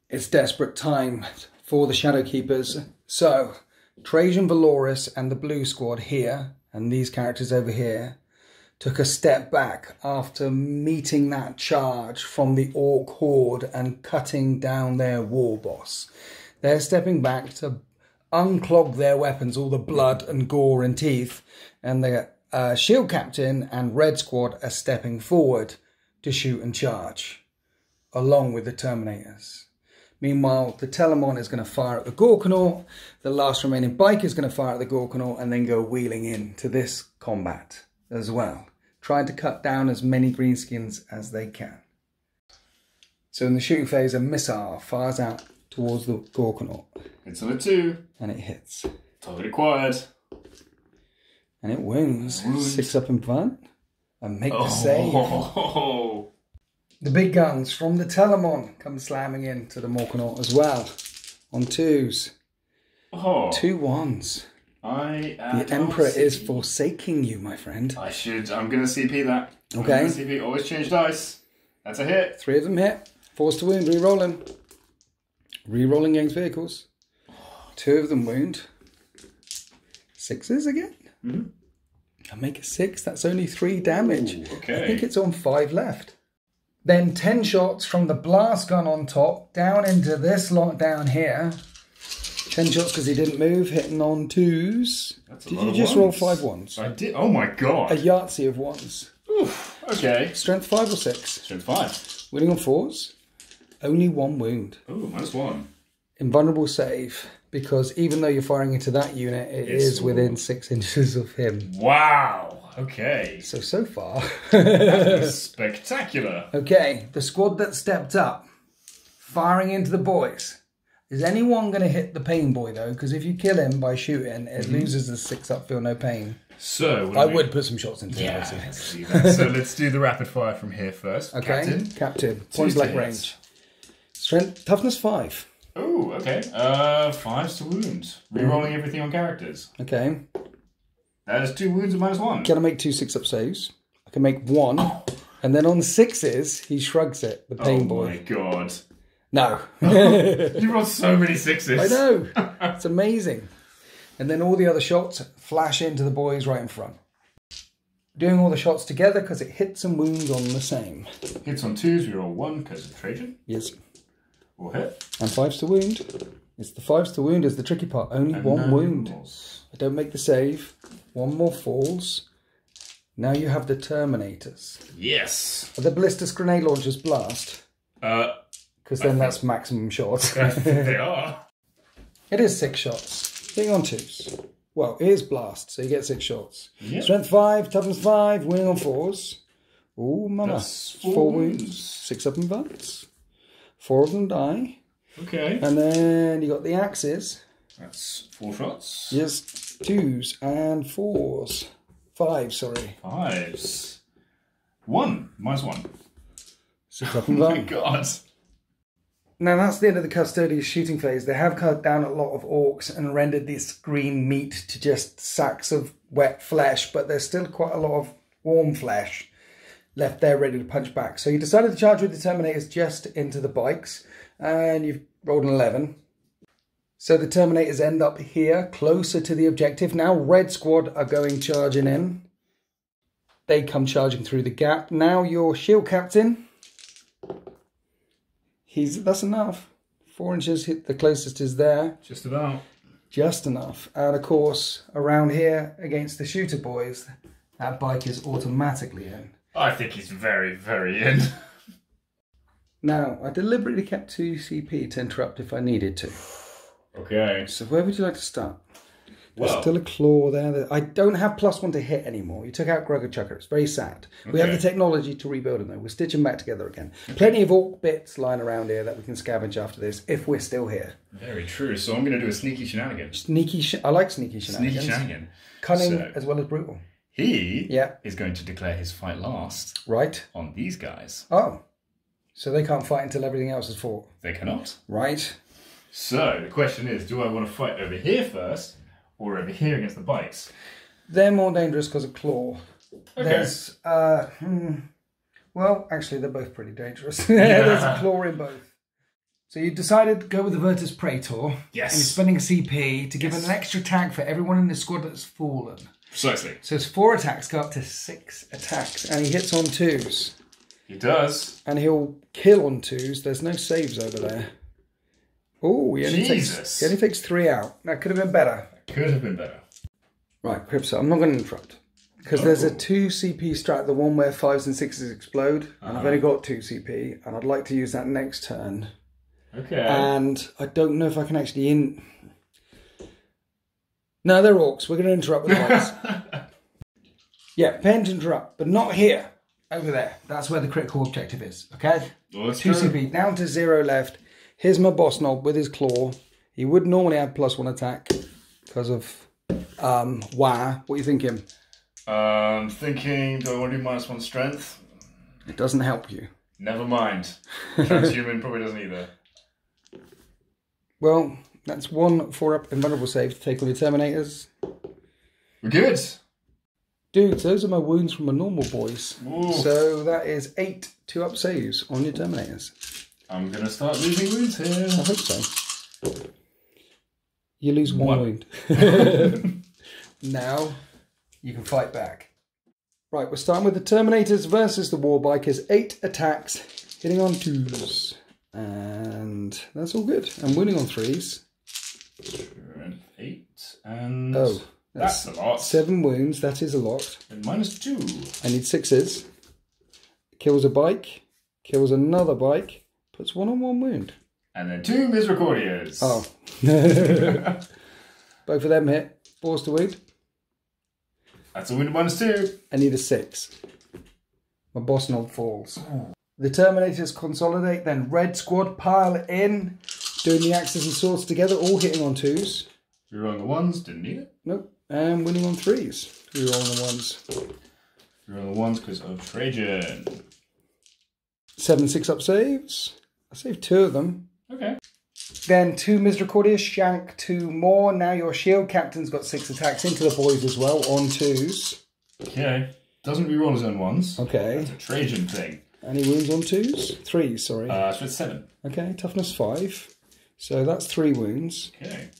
Speaker 1: It's desperate time for the Shadowkeepers. So, Trajan Velores and the Blue Squad here, and these characters over here, took a step back after meeting that charge from the Orc Horde and cutting down their war boss. They're stepping back to unclog their weapons, all the blood and gore and teeth, and the Shield Captain and Red Squad are stepping forward to shoot and charge, along with the Terminators. Meanwhile, the Telemon is going to fire at the Gorgonaut, the last remaining bike is going to fire at the Gorgonaut, and then go wheeling into this combat as well, trying to cut down as many greenskins as they can. So in the shooting phase, a missile fires out towards the Gorgonaut.
Speaker 2: It's on a 2.
Speaker 1: And it hits.
Speaker 2: Target acquired.
Speaker 1: And it wounds. 6 up in front. And make the save. The big guns from the Telemon come slamming into the Gorgonaut as well. On 2s. 2 1s. The Emperor is forsaking you, my friend.
Speaker 2: I'm going to CP that.
Speaker 1: Okay.
Speaker 2: CP, always change dice. That's a hit.
Speaker 1: 3 of them hit. 4s to wound, re-rolling. Re-rolling against vehicles. 2 of them wound. 6s again. I make a 6. That's only 3 damage.
Speaker 2: Ooh, okay.
Speaker 1: I think it's on 5 left. Then 10 shots from the blast gun on top down into this lot down here. 10 shots because he didn't move, hitting on 2s. Did you just roll 5 1s?
Speaker 2: I did. Oh my god.
Speaker 1: A Yahtzee of 1s.
Speaker 2: Oof, okay.
Speaker 1: Strength 5 or 6?
Speaker 2: Strength 5.
Speaker 1: Winning on 4s. Only 1 wound.
Speaker 2: Ooh, -1.
Speaker 1: Invulnerable save, because even though you're firing into that unit, it is within 6 inches of him.
Speaker 2: Wow. Okay.
Speaker 1: So far.
Speaker 2: That was spectacular.
Speaker 1: Okay, the squad that stepped up, firing into the boys. Is anyone going to hit the pain boy, though? Because if you kill him by shooting, it loses the 6 up, feel no pain.
Speaker 2: So
Speaker 1: I would put some shots into
Speaker 2: it.
Speaker 1: Let's
Speaker 2: do that. So let's do the rapid fire from here first.
Speaker 1: Okay, Captain. Point blank range. Strength, toughness 5.
Speaker 2: Oh, okay. 5s to wound. Rerolling everything on characters.
Speaker 1: Okay.
Speaker 2: That is 2 wounds and -1.
Speaker 1: Can I make 2 6 up saves? I can make 1. And then on 6s, he shrugs it, the pain boy.
Speaker 2: Oh my god.
Speaker 1: No.
Speaker 2: You rolled so many 6s.
Speaker 1: I know. It's amazing. And then all the other shots flash into the boys right in front. Doing all the shots together because it hits and wounds on the same.
Speaker 2: Hits on 2s, we roll 1 because of Trajan.
Speaker 1: Yes.
Speaker 2: Or hit.
Speaker 1: And 5s to wound. It's the 5s to wound is the tricky part. Only and 1 wound. I don't make the save. 1 more falls. Now you have the Terminators.
Speaker 2: Yes.
Speaker 1: Are the ballistic grenade launchers blast? Because then that's maximum shots.
Speaker 2: They are.
Speaker 1: It is 6 shots. Hitting on 2s. Well, it is blast, so you get 6 shots.
Speaker 2: Yep.
Speaker 1: Strength 5, toughness 5, winning on 4s. Ooh, mama.
Speaker 2: That's
Speaker 1: 4 wounds. 6 up and butts. 4 of them die.
Speaker 2: Okay.
Speaker 1: And then you got the axes.
Speaker 2: That's 4 shots.
Speaker 1: Yes, 2s and 4s. 5, sorry.
Speaker 2: 5s. 1, -1.
Speaker 1: 6 up and
Speaker 2: Oh my
Speaker 1: butts.
Speaker 2: god.
Speaker 1: Now that's the end of the Custodies shooting phase. They have cut down a lot of orcs and rendered this green meat to just sacks of wet flesh, but there's still quite a lot of warm flesh left there ready to punch back. So you decided to charge with the Terminators just into the bikes, and you've rolled an 11. So the Terminators end up here, closer to the objective. Now Red Squad are going charging in. They come charging through the gap. Now your shield captain, that's enough. 4 inches, hit the closest is there.
Speaker 2: Just about.
Speaker 1: Just enough. And of course, around here against the shooter boys, that bike is automatically in.
Speaker 2: I think he's very, very in.
Speaker 1: Now, I deliberately kept 2 CP to interrupt if I needed to.
Speaker 2: Okay.
Speaker 1: So where would you like to start? There's
Speaker 2: Well,
Speaker 1: still a claw there. I don't have +1 to hit anymore. You took out Gorgonaut. It's very sad.
Speaker 2: Okay.
Speaker 1: We have the technology to rebuild them though. We're stitching back together again. Plenty of orc bits lying around here that we can scavenge after this if we're still here.
Speaker 2: very true. So I'm going to do a sneaky shenanigan.
Speaker 1: I like sneaky shenanigans.
Speaker 2: Sneaky shenanigan.
Speaker 1: Cunning
Speaker 2: So,
Speaker 1: as well as brutal.
Speaker 2: he
Speaker 1: Yeah.
Speaker 2: is going to declare his fight last
Speaker 1: Right.
Speaker 2: on these guys.
Speaker 1: Oh. So they can't fight until everything else is fought.
Speaker 2: They cannot.
Speaker 1: Right.
Speaker 2: So the question is, do I want to fight over here first or over here against the bikes?
Speaker 1: They're more dangerous because of claw.
Speaker 2: Okay.
Speaker 1: There's, well, actually, they're both pretty dangerous. There's a claw in both. So you decided to go with the Virtus Praetor.
Speaker 2: Yes.
Speaker 1: And you're spending a CP to give him an extra attack for everyone in the squad that's fallen.
Speaker 2: Precisely.
Speaker 1: So his 4 attacks go up to 6 attacks. And he hits on 2s.
Speaker 2: He does.
Speaker 1: And he'll kill on 2s. There's no saves over there. Oh, he only takes 3 out. That could have been better.
Speaker 2: Could have been better.
Speaker 1: Right, Quipster, I'm not going to interrupt. Because there's a 2 CP strat, the one where 5s and 6s explode. And I've only got 2 CP. And I'd like to use that next turn.
Speaker 2: Okay.
Speaker 1: And I don't know if I can actually No, they're orcs. We're going to interrupt with the ones. Yeah, pen to interrupt, but not here. Over there. That's where the critical objective is. Okay?
Speaker 2: Well, that's
Speaker 1: 2
Speaker 2: true.
Speaker 1: CP, down to 0 left. Here's my boss knob with his claw. He would normally have +1 attack because of Waagh. What are you thinking?
Speaker 2: Thinking, do I want to do -1 strength?
Speaker 1: It doesn't help you.
Speaker 2: Never mind. Transhuman probably doesn't either.
Speaker 1: Well, that's 1 4-up invulnerable save to take on your Terminators.
Speaker 2: We're good.
Speaker 1: Dudes, those are my wounds from my normal boys.
Speaker 2: Ooh.
Speaker 1: So that is 8 2-up saves on your Terminators.
Speaker 2: I'm going to start losing wounds here.
Speaker 1: I hope so. You lose 1 wound. Now you can fight back. Right, we're starting with the Terminators versus the Warbikers. 8 attacks, hitting on 2s. And that's all good. I'm winning on 3s.
Speaker 2: 8 and...
Speaker 1: Oh,
Speaker 2: that's a lot.
Speaker 1: 7 wounds, that is a lot.
Speaker 2: And -2.
Speaker 1: I need 6s. Kills a bike. Kills another bike. Puts 1 on 1 wound.
Speaker 2: And then 2 Misericordias.
Speaker 1: Oh. Both of them hit. Force to wound.
Speaker 2: That's a wound of -2.
Speaker 1: I need a 6. My boss knob falls. The Terminators consolidate, then Red Squad pile in, doing the axes and swords together, all hitting on 2s.
Speaker 2: Rerolling the 1s, didn't need it.
Speaker 1: Nope. And winning on 3s. Rerolling the 1s.
Speaker 2: Rerolling the 1s because of Trajan.
Speaker 1: 7 6-up saves. I saved 2 of them.
Speaker 2: Okay.
Speaker 1: Then 2 Misericordia, shank 2 more. Now your shield captain's got 6 attacks into the boys as well on 2s.
Speaker 2: Okay. Doesn't reroll his own 1s.
Speaker 1: Okay.
Speaker 2: That's a Trajan thing.
Speaker 1: Any wounds on 2s? 3s, sorry.
Speaker 2: So it's 7.
Speaker 1: Okay, toughness 5. So that's 3 wounds.
Speaker 2: Okay.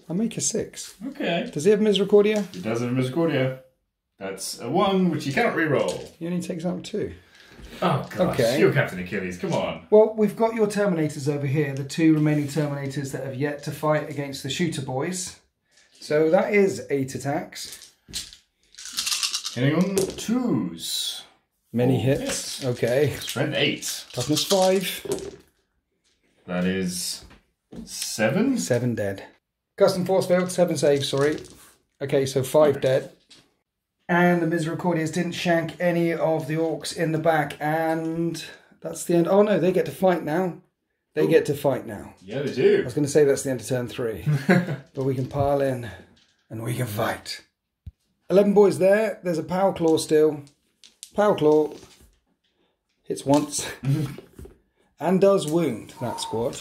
Speaker 1: I make a 6.
Speaker 2: Okay.
Speaker 1: Does he have Misericordia?
Speaker 2: He does have a Misericordia. That's a 1, which he cannot reroll.
Speaker 1: He only takes out 2.
Speaker 2: Oh, gosh.
Speaker 1: Okay.
Speaker 2: You're Captain Achilles, come on.
Speaker 1: Well, we've got your Terminators over here, the 2 remaining Terminators that have yet to fight against the shooter boys. So that is 8 attacks.
Speaker 2: Hitting on 2s.
Speaker 1: Many hits. Okay.
Speaker 2: Strength 8.
Speaker 1: Toughness 5.
Speaker 2: That is 7.
Speaker 1: 7 dead. Custom force failed. 7 saves, sorry. Okay, so 5 dead. And the Misericordias didn't shank any of the Orks in the back. And that's the end. Oh no, they get to fight now. They get to fight now.
Speaker 2: Yeah, they
Speaker 1: I
Speaker 2: do.
Speaker 1: was going to say that's the end of turn 3. But we can pile in and we can fight. 11 boys there. There's a Power Claw still. Power Claw hits once. and does wound that squad.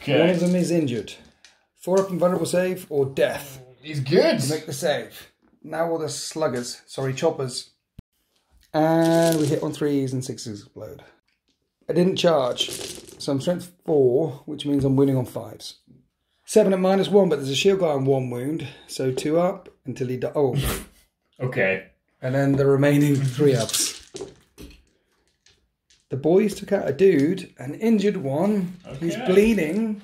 Speaker 2: Okay.
Speaker 1: One of them is injured. 4 up and vulnerable save or death.
Speaker 2: He's good.
Speaker 1: You make the save. Now all the sluggers, sorry, choppers. And we hit on 3s and 6s explode. I didn't charge, so I'm strength 4, which means I'm winning on 5s. 7 at -1, but there's a shield guy on 1 wound, so 2 up until he dies. Oh.
Speaker 2: Okay.
Speaker 1: And then the remaining 3 ups. The boys took out a dude, an injured one. Okay. He's bleeding,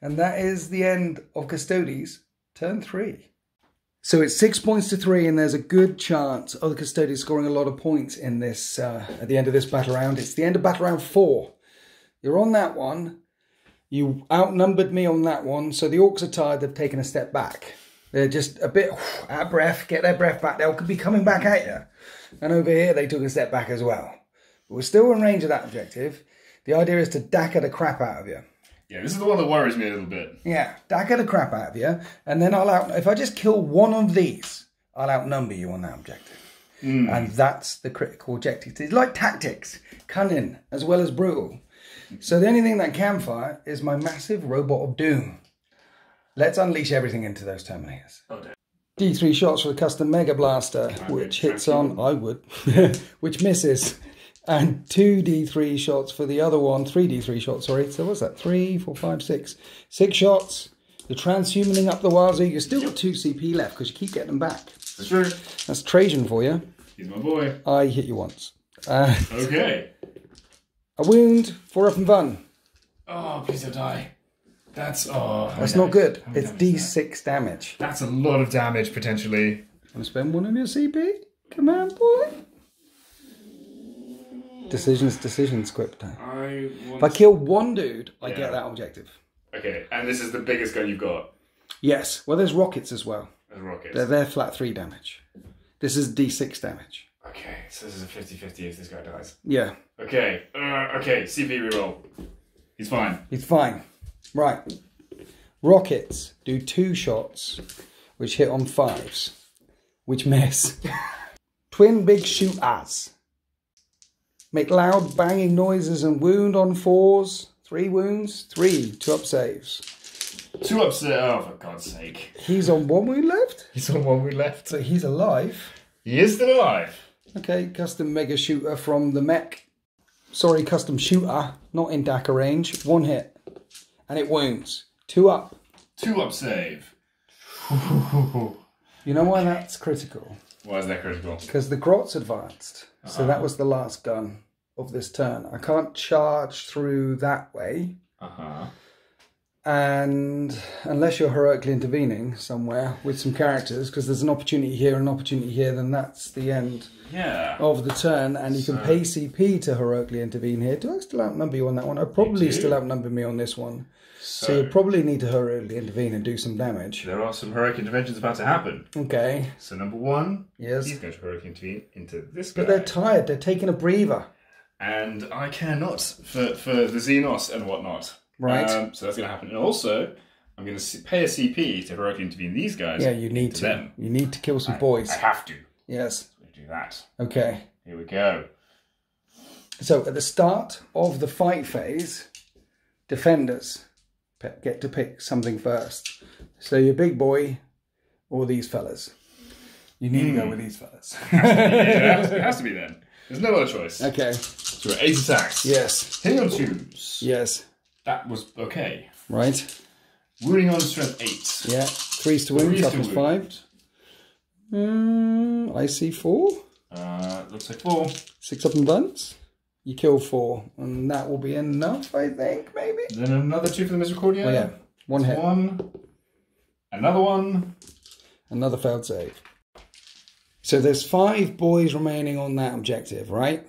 Speaker 1: and that is the end of Custodies, turn 3. So it's 6 points to 3, and there's a good chance of the Custodies scoring a lot of points in this at the end of this battle round. It's the end of battle round 4. You're on that one. You outnumbered me on that one, so the Orks are tired. They've taken a step back. They're just a bit out of breath. Get their breath back. They'll be coming back at you. And over here, they took a step back as well. But we're still in range of that objective. The idea is to dagger the crap out of you.
Speaker 2: Yeah, this is the one that worries me a little bit.
Speaker 1: Yeah, dagger the crap out of you, and then if I just kill one of these, I'll outnumber you on that objective. And that's the critical objective. It's like tactics, cunning as well as brutal. So the only thing that can fire is my massive robot of doom. Let's unleash everything into those Terminators.
Speaker 2: Oh, dear.
Speaker 1: D3 shots for the custom Mega Blaster, which hits on, I would, which misses. And 2d3 shots for the other one. 3d3 shots, sorry. So what's that? 3, 4, 5, 6. 6 shots. You're transhumaning up the wazoo. You've still got 2 CP left because you keep getting them back.
Speaker 2: That's true.
Speaker 1: That's Trajan for you.
Speaker 2: He's my boy.
Speaker 1: I hit you once.
Speaker 2: Okay.
Speaker 1: A wound, 4 up and fun.
Speaker 2: Oh, please don't die. That's
Speaker 1: not good. It's D6 damage.
Speaker 2: That's a lot of damage, potentially.
Speaker 1: Want to spend 1 on your CP? Come on, boy. Decisions, Quipster. If I kill 1 dude, I get that objective.
Speaker 2: Okay, and this is the biggest gun you've got?
Speaker 1: Yes. Well, there's rockets as well.
Speaker 2: There's rockets.
Speaker 1: They're flat 3 damage. This is D6 damage.
Speaker 2: Okay, so this is a 50-50 if this guy dies.
Speaker 1: Yeah.
Speaker 2: Okay, CP reroll. He's fine.
Speaker 1: He's fine. Right. Rockets do 2 shots, which hit on 5s, which miss. Twin big shooters. Make loud banging noises and wound on 4s. 3 wounds. 3 2-up saves.
Speaker 2: 2-up saves. Oh, for God's sake.
Speaker 1: He's on 1 wound left?
Speaker 2: He's on 1 wound left.
Speaker 1: So he's alive.
Speaker 2: He is still alive.
Speaker 1: Okay, custom mega shooter from the mech. Sorry, custom shooter. Not in DACA range. 1 hit. And it wounds. 2 up.
Speaker 2: 2-up save.
Speaker 1: You know why that's critical?
Speaker 2: Why is that critical?
Speaker 1: Because the Grot's advanced. So that was the last gun of this turn. I can't charge through that way. And unless you're heroically intervening somewhere with some characters, because there's an opportunity here and an opportunity here, then that's the end of the turn. And you can pay CP to heroically intervene here. Do I still outnumber you on that one? I probably still outnumber me on this one. So you probably need to heroically intervene and do some damage.
Speaker 2: There are some heroic interventions about to happen.
Speaker 1: Okay.
Speaker 2: So number 1,
Speaker 1: yes,
Speaker 2: he's going to heroically intervene into this guy.
Speaker 1: But they're tired. They're taking a breather.
Speaker 2: And I cannot for the Xenos and whatnot.
Speaker 1: Right.
Speaker 2: So that's going to happen. And also, I'm going to pay a CP to heroically intervene these guys.
Speaker 1: Yeah, you need to.
Speaker 2: Them.
Speaker 1: You need to kill some boys.
Speaker 2: I have to.
Speaker 1: Yes.
Speaker 2: So do that.
Speaker 1: Okay.
Speaker 2: Here we go.
Speaker 1: So at the start of the fight phase, defenders get to pick something first. So your big boy or these fellas. You need to go with these fellas.
Speaker 2: It has to be then. There's no other choice.
Speaker 1: Okay.
Speaker 2: So we're 8 attacks.
Speaker 1: Yes.
Speaker 2: Hitting on 2s.
Speaker 1: Yes.
Speaker 2: That was okay.
Speaker 1: Right.
Speaker 2: Wounding on strength 8.
Speaker 1: Yeah. 3s to wound, toughness 5. I see 4.
Speaker 2: Looks like 4.
Speaker 1: 6 up and buns. You kill 4, and that will be enough, I think, maybe.
Speaker 2: Then another 2 for the misericordia.
Speaker 1: Oh, yeah. 1 hit.
Speaker 2: 1. Another 1.
Speaker 1: Another failed save. So there's 5 boys remaining on that objective, right?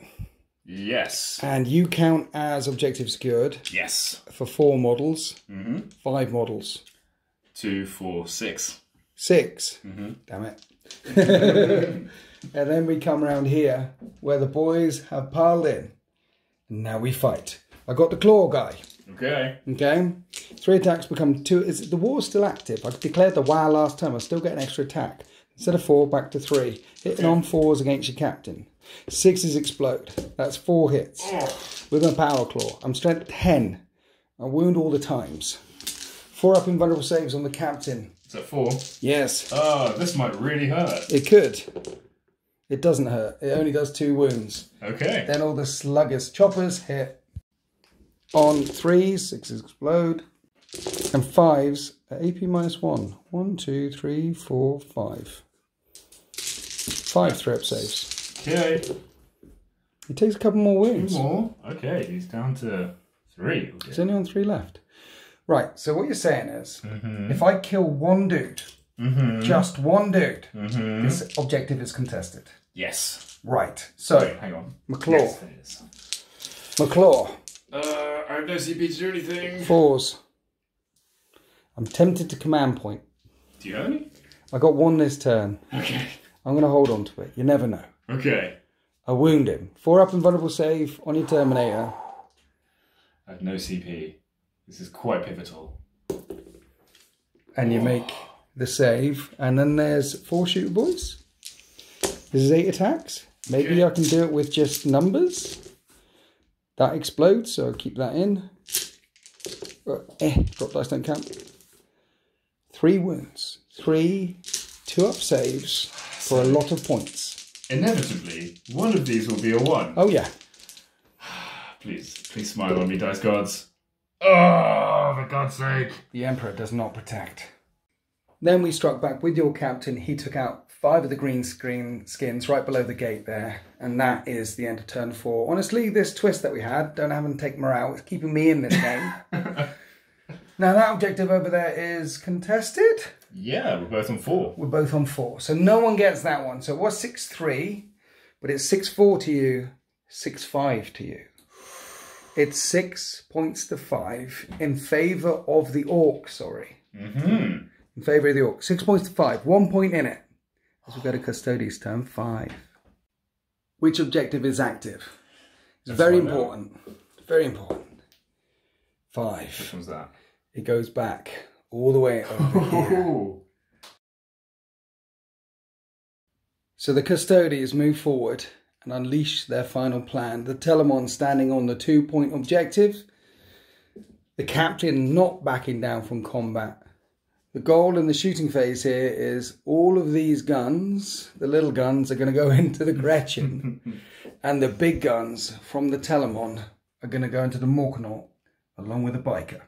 Speaker 2: Yes.
Speaker 1: And you count as objective secured.
Speaker 2: Yes.
Speaker 1: For 4 models. 5 models.
Speaker 2: 2, 4, 6.
Speaker 1: 6. Damn it. And then we come around here where the boys have piled in. And now we fight. I got the claw guy.
Speaker 2: Okay.
Speaker 1: Okay. 3 attacks become 2. Is the war still active? I declared the Waagh last time. I still get an extra attack. Instead of 4, back to 3. Hitting on 4s against your captain. 6s explode. That's 4 hits. With my power claw. I'm strength 10. I wound all the times. 4 up invulnerable saves on the captain.
Speaker 2: Is that 4?
Speaker 1: Yes.
Speaker 2: Oh, this might really hurt.
Speaker 1: It could. It doesn't hurt. It only does 2 wounds.
Speaker 2: Okay.
Speaker 1: Then all the sluggish choppers hit. On 3s, 6s explode. And 5s at AP -1. 1, 2, 3, 4, 5. 5 3-up saves.
Speaker 2: Okay.
Speaker 1: He takes a couple more wounds.
Speaker 2: 2 more. Okay, he's down to 3. Okay.
Speaker 1: There's only on 3 left. Right, so what you're saying is, if I kill one dude, just one dude, this objective is contested.
Speaker 2: Yes.
Speaker 1: Right, so,
Speaker 2: Wait, hang on.
Speaker 1: McClaw.
Speaker 2: Yes, it is.
Speaker 1: McClaw.
Speaker 2: I have no CP to do anything.
Speaker 1: 4s. I'm tempted to command point.
Speaker 2: Do you have any?
Speaker 1: I got 1 this turn.
Speaker 2: Okay.
Speaker 1: I'm going to hold on to it. You never know.
Speaker 2: Okay.
Speaker 1: I wound him. 4 up invulnerable save on your Terminator.
Speaker 2: I have no CP. This is quite pivotal.
Speaker 1: And you make the save. And then there's 4 shooter boys. This is 8 attacks. Maybe I can do it with just numbers. That explodes, so I'll keep that in. Drop dice don't count. 3 wounds. 3 2-up saves for a lot of points.
Speaker 2: Inevitably, one of these will be a 1.
Speaker 1: Oh yeah.
Speaker 2: Please smile on me, dice gods. Oh, for God's sake.
Speaker 1: The Emperor does not protect. Then we struck back with your captain. He took out 5 of the green screen skins right below the gate there. And that is the end of turn 4. Honestly, this twist that we had, don't have them take morale, it's keeping me in this game. Now that objective over there is contested.
Speaker 2: Yeah, we're both on 4.
Speaker 1: We're both on 4. So no one gets that one. So it was 6-3, but it's 6-4 to you, 6-5 to you. It's 6 points to 5 in favour of the Orc, sorry. In favour of the Orc. 6 points to 5. 1 point in it. As we go to Custodies turn 5. Which objective is active? It's very important. Very important. 5.
Speaker 2: Which one's that?
Speaker 1: It goes back all the way over here. So the Custodies move forward and unleash their final plan. The Telemon standing on the 2-point objective. The captain not backing down from combat. The goal in the shooting phase here is all of these guns, the little guns, are going to go into the Gretchen. And the big guns from the Telemon are going to go into the Gorgonaut along with the biker.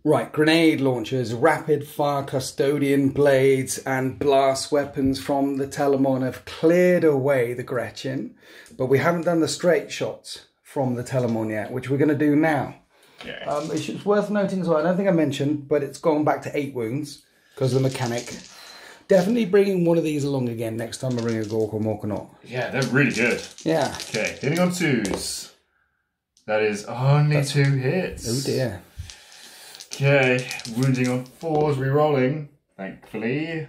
Speaker 1: Right, grenade launchers, rapid fire custodian blades and blast weapons from the Telemon have cleared away the Gretchen, but we haven't done the straight shots from the Telemon yet, which we're going to do now.
Speaker 2: Okay.
Speaker 1: It's worth noting as well, I don't think I mentioned, but it's gone back to 8 wounds because of the mechanic. Definitely bringing one of these along again next time I bring a Gork or Gorgonaut.
Speaker 2: Yeah, they're really good.
Speaker 1: Yeah.
Speaker 2: Okay, hitting on 2s. That is only 2 hits.
Speaker 1: Oh dear.
Speaker 2: Okay, wounding on 4s, re-rolling, thankfully.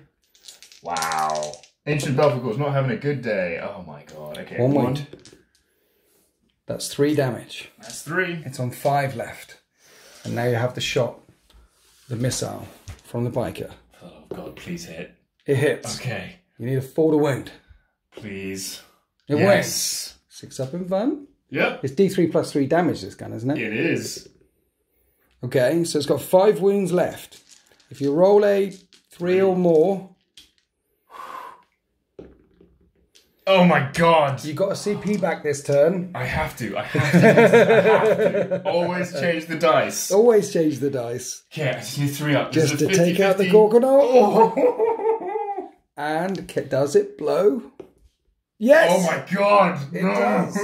Speaker 2: Wow. Ancient Belphegor's not having a good day. Oh my god. Okay,
Speaker 1: 1 wound. That's 3 damage.
Speaker 2: That's 3.
Speaker 1: It's on 5 left. And now you have the shot, the missile from the biker.
Speaker 2: Oh god, please hit.
Speaker 1: It hits.
Speaker 2: Okay.
Speaker 1: You need a 4 to wound.
Speaker 2: Please.
Speaker 1: It wins. 6 up in fun.
Speaker 2: Yep.
Speaker 1: It's D3 plus 3 damage, this gun, isn't it?
Speaker 2: It is.
Speaker 1: Okay, so it's got 5 wounds left. If you roll a 3 or more...
Speaker 2: Oh my god!
Speaker 1: You got a CP back this turn.
Speaker 2: I have to. I have to. Always change the dice.
Speaker 1: Always change the dice.
Speaker 2: Okay, I just need 3 up.
Speaker 1: Just to take out the Gorgonaut. Oh. And does it blow? Yes!
Speaker 2: Oh my god!
Speaker 1: It does.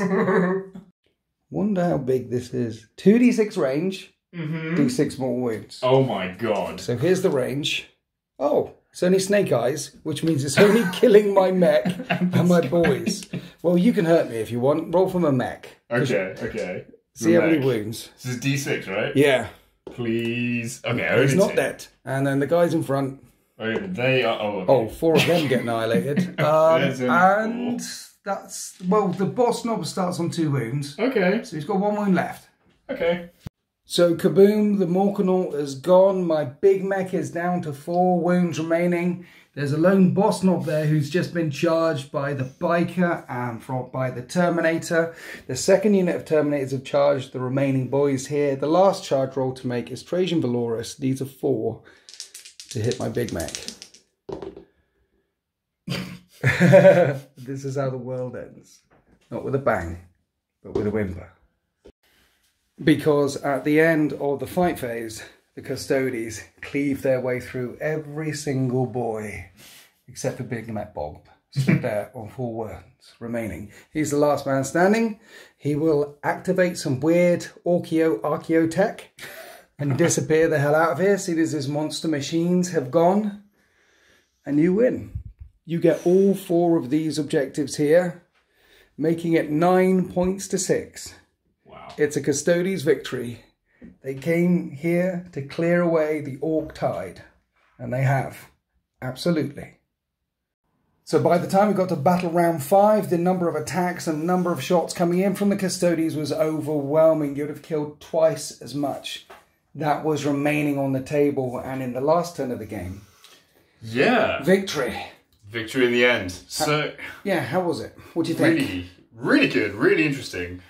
Speaker 1: Wonder how big this is. 2d6 range. D6 more wounds.
Speaker 2: Oh my god.
Speaker 1: So here's the range. Oh, it's only snake eyes, which means it's only killing my mech and my boys. Well, you can hurt me if you want. Roll from a mech.
Speaker 2: Okay.
Speaker 1: See how many wounds.
Speaker 2: This is D6, right?
Speaker 1: Yeah.
Speaker 2: Please. Okay,
Speaker 1: he's not dead. And then the guys in front.
Speaker 2: Okay, but they are... Oh, okay.
Speaker 1: Oh, 4 of them get annihilated. And that's... Well, the boss knob starts on 2 wounds.
Speaker 2: Okay.
Speaker 1: So he's got 1 wound left.
Speaker 2: Okay.
Speaker 1: So kaboom, the Gorgonaut is gone. My big mech is down to 4 wounds remaining. There's a lone boss knob there who's just been charged by the biker and by the Terminator. The second unit of Terminators have charged the remaining boys here. The last charge roll to make is Trajan Velores. These are 4 to hit my big mech. This is how the world ends. Not with a bang, but with a whimper. Because at the end of the fight phase, the Custodies cleave their way through every single boy, except for Big Matt Bob, stood there on 4 wounds remaining. He's the last man standing. He will activate some weird Archeo tech and disappear the hell out of here, seeing as his monster machines have gone. And you win. You get all 4 of these objectives here, making it 9 points to 6.
Speaker 2: Wow.
Speaker 1: It's a Custodes victory. They came here to clear away the Orc tide, and they have. Absolutely. So by the time we got to battle round 5, the number of attacks and number of shots coming in from the Custodies was overwhelming. You'd have killed twice as much. That was remaining on the table, and in the last turn of the game.
Speaker 2: Yeah.
Speaker 1: Victory.
Speaker 2: Victory in the end. So
Speaker 1: yeah, how was it? What do you think?
Speaker 2: Really, really good, really interesting.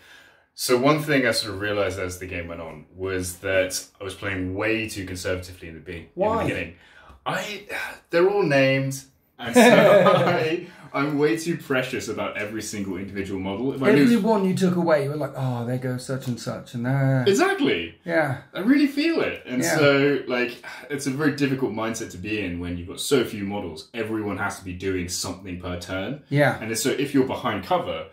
Speaker 2: So one thing I sort of realised as the game went on was that I was playing way too conservatively in the beginning. They're all named, and so I'm way too precious about every single individual model. If
Speaker 1: every one you took away, you were like, oh, there goes such and such, and
Speaker 2: exactly.
Speaker 1: Yeah,
Speaker 2: I really feel it, and so like it's a very difficult mindset to be in when you've got so few models. Everyone has to be doing something per turn.
Speaker 1: Yeah,
Speaker 2: and so if you're behind cover,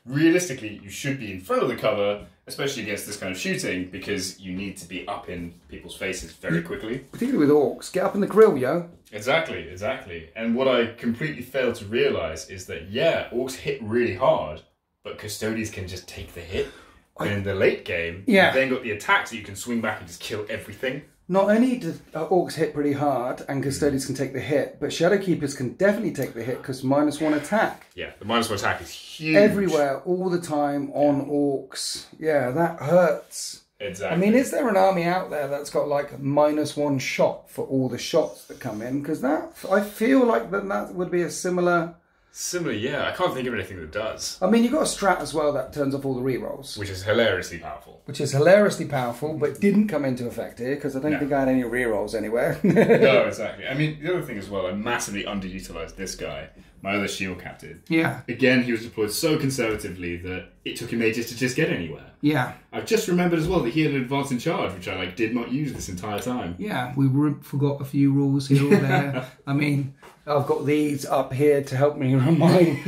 Speaker 2: realistically, you should be in front of the cover, especially against this kind of shooting, because you need to be up in people's faces very quickly.
Speaker 1: Particularly with Orcs. Get up in the grill, yo.
Speaker 2: Exactly, exactly. And what I completely failed to realise is that, yeah, Orcs hit really hard, but Custodies can just take the hit. And in the late game, you've then got the attacks that you can swing back and just kill everything.
Speaker 1: Not only do Orcs hit pretty hard and Custodies can take the hit, but Shadowkeepers can definitely take the hit because -1 attack.
Speaker 2: Yeah, the -1 attack is huge.
Speaker 1: Everywhere, all the time on Orcs. Yeah, that hurts.
Speaker 2: Exactly.
Speaker 1: I mean, is there an army out there that's got like -1 shot for all the shots that come in? Because that, I feel like that would be a similar...
Speaker 2: Similar, yeah. I can't think of anything that does.
Speaker 1: I mean, you've got a strat as well that turns off all the rerolls.
Speaker 2: Which is hilariously powerful.
Speaker 1: But didn't come into effect here, because I don't think I had any rerolls anywhere.
Speaker 2: No, exactly. I mean, the other thing as well, I massively underutilised this guy, my other shield captain.
Speaker 1: Yeah.
Speaker 2: Again, he was deployed so conservatively that it took him ages to just get anywhere.
Speaker 1: Yeah.
Speaker 2: I've just remembered as well that he had an advance in charge, which I did not use this entire time.
Speaker 1: Yeah, we forgot a few rules here or there. I mean... I've got these up here to help me remind,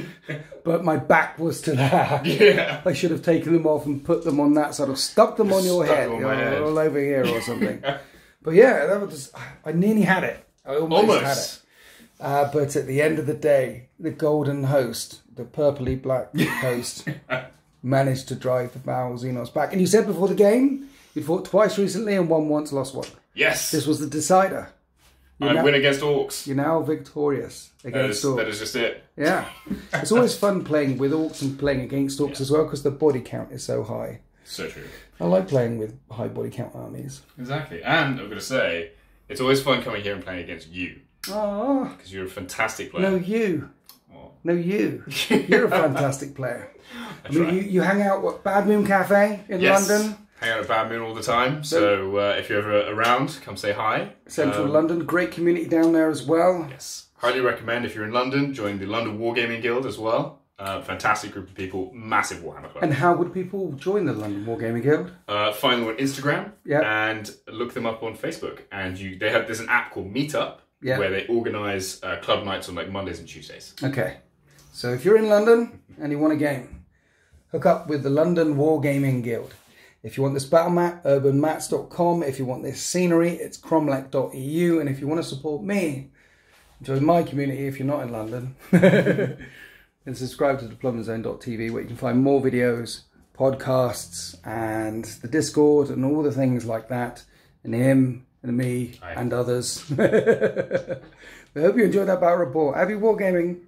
Speaker 1: but my back was to that.
Speaker 2: Yeah.
Speaker 1: I should have taken them off and put them on that side, or stuck them on your head, or all over here or something. But yeah, that was, I nearly had it. I almost had it. But at the end of the day, the golden host, the purpley black host, managed to drive the Battle Xenos back. And you said before the game, you fought twice recently and won once, lost one.
Speaker 2: Yes.
Speaker 1: This was the decider.
Speaker 2: I win against Orcs.
Speaker 1: You're now victorious against Orcs.
Speaker 2: That is just it.
Speaker 1: Yeah. It's always fun playing with Orcs and playing against Orcs as well, because the body count is so high.
Speaker 2: So true.
Speaker 1: I like playing with high body count armies.
Speaker 2: Exactly. And I'm going to say, it's always fun coming here and playing against you.
Speaker 1: Oh.
Speaker 2: Because you're a fantastic player.
Speaker 1: No, you. Oh. No, you. You're a fantastic player. I mean, you hang out at Bad Moon Cafe in London.
Speaker 2: Hang out at Bad Moon all the time, so if you're ever around, come say hi.
Speaker 1: Central London, great community down there as well.
Speaker 2: Yes, highly recommend if you're in London, join the London Wargaming Guild as well. Fantastic group of people, massive Warhammer club.
Speaker 1: And how would people join the London Wargaming Guild?
Speaker 2: Find them on Instagram and look them up on Facebook. And there's an app called Meetup where they organise club nights on like Mondays and Tuesdays.
Speaker 1: Okay, so if you're in London and you want a game, hook up with the London Wargaming Guild. If you want this Battlemat, urbanmats.com. If you want this scenery, it's Kromlech.eu. And if you want to support me, join my community if you're not in London. And subscribe to deploymentzone.tv, where you can find more videos, podcasts, and the Discord, and all the things like that. And him, and me, and others. I hope you enjoyed that battle report. Happy wargaming.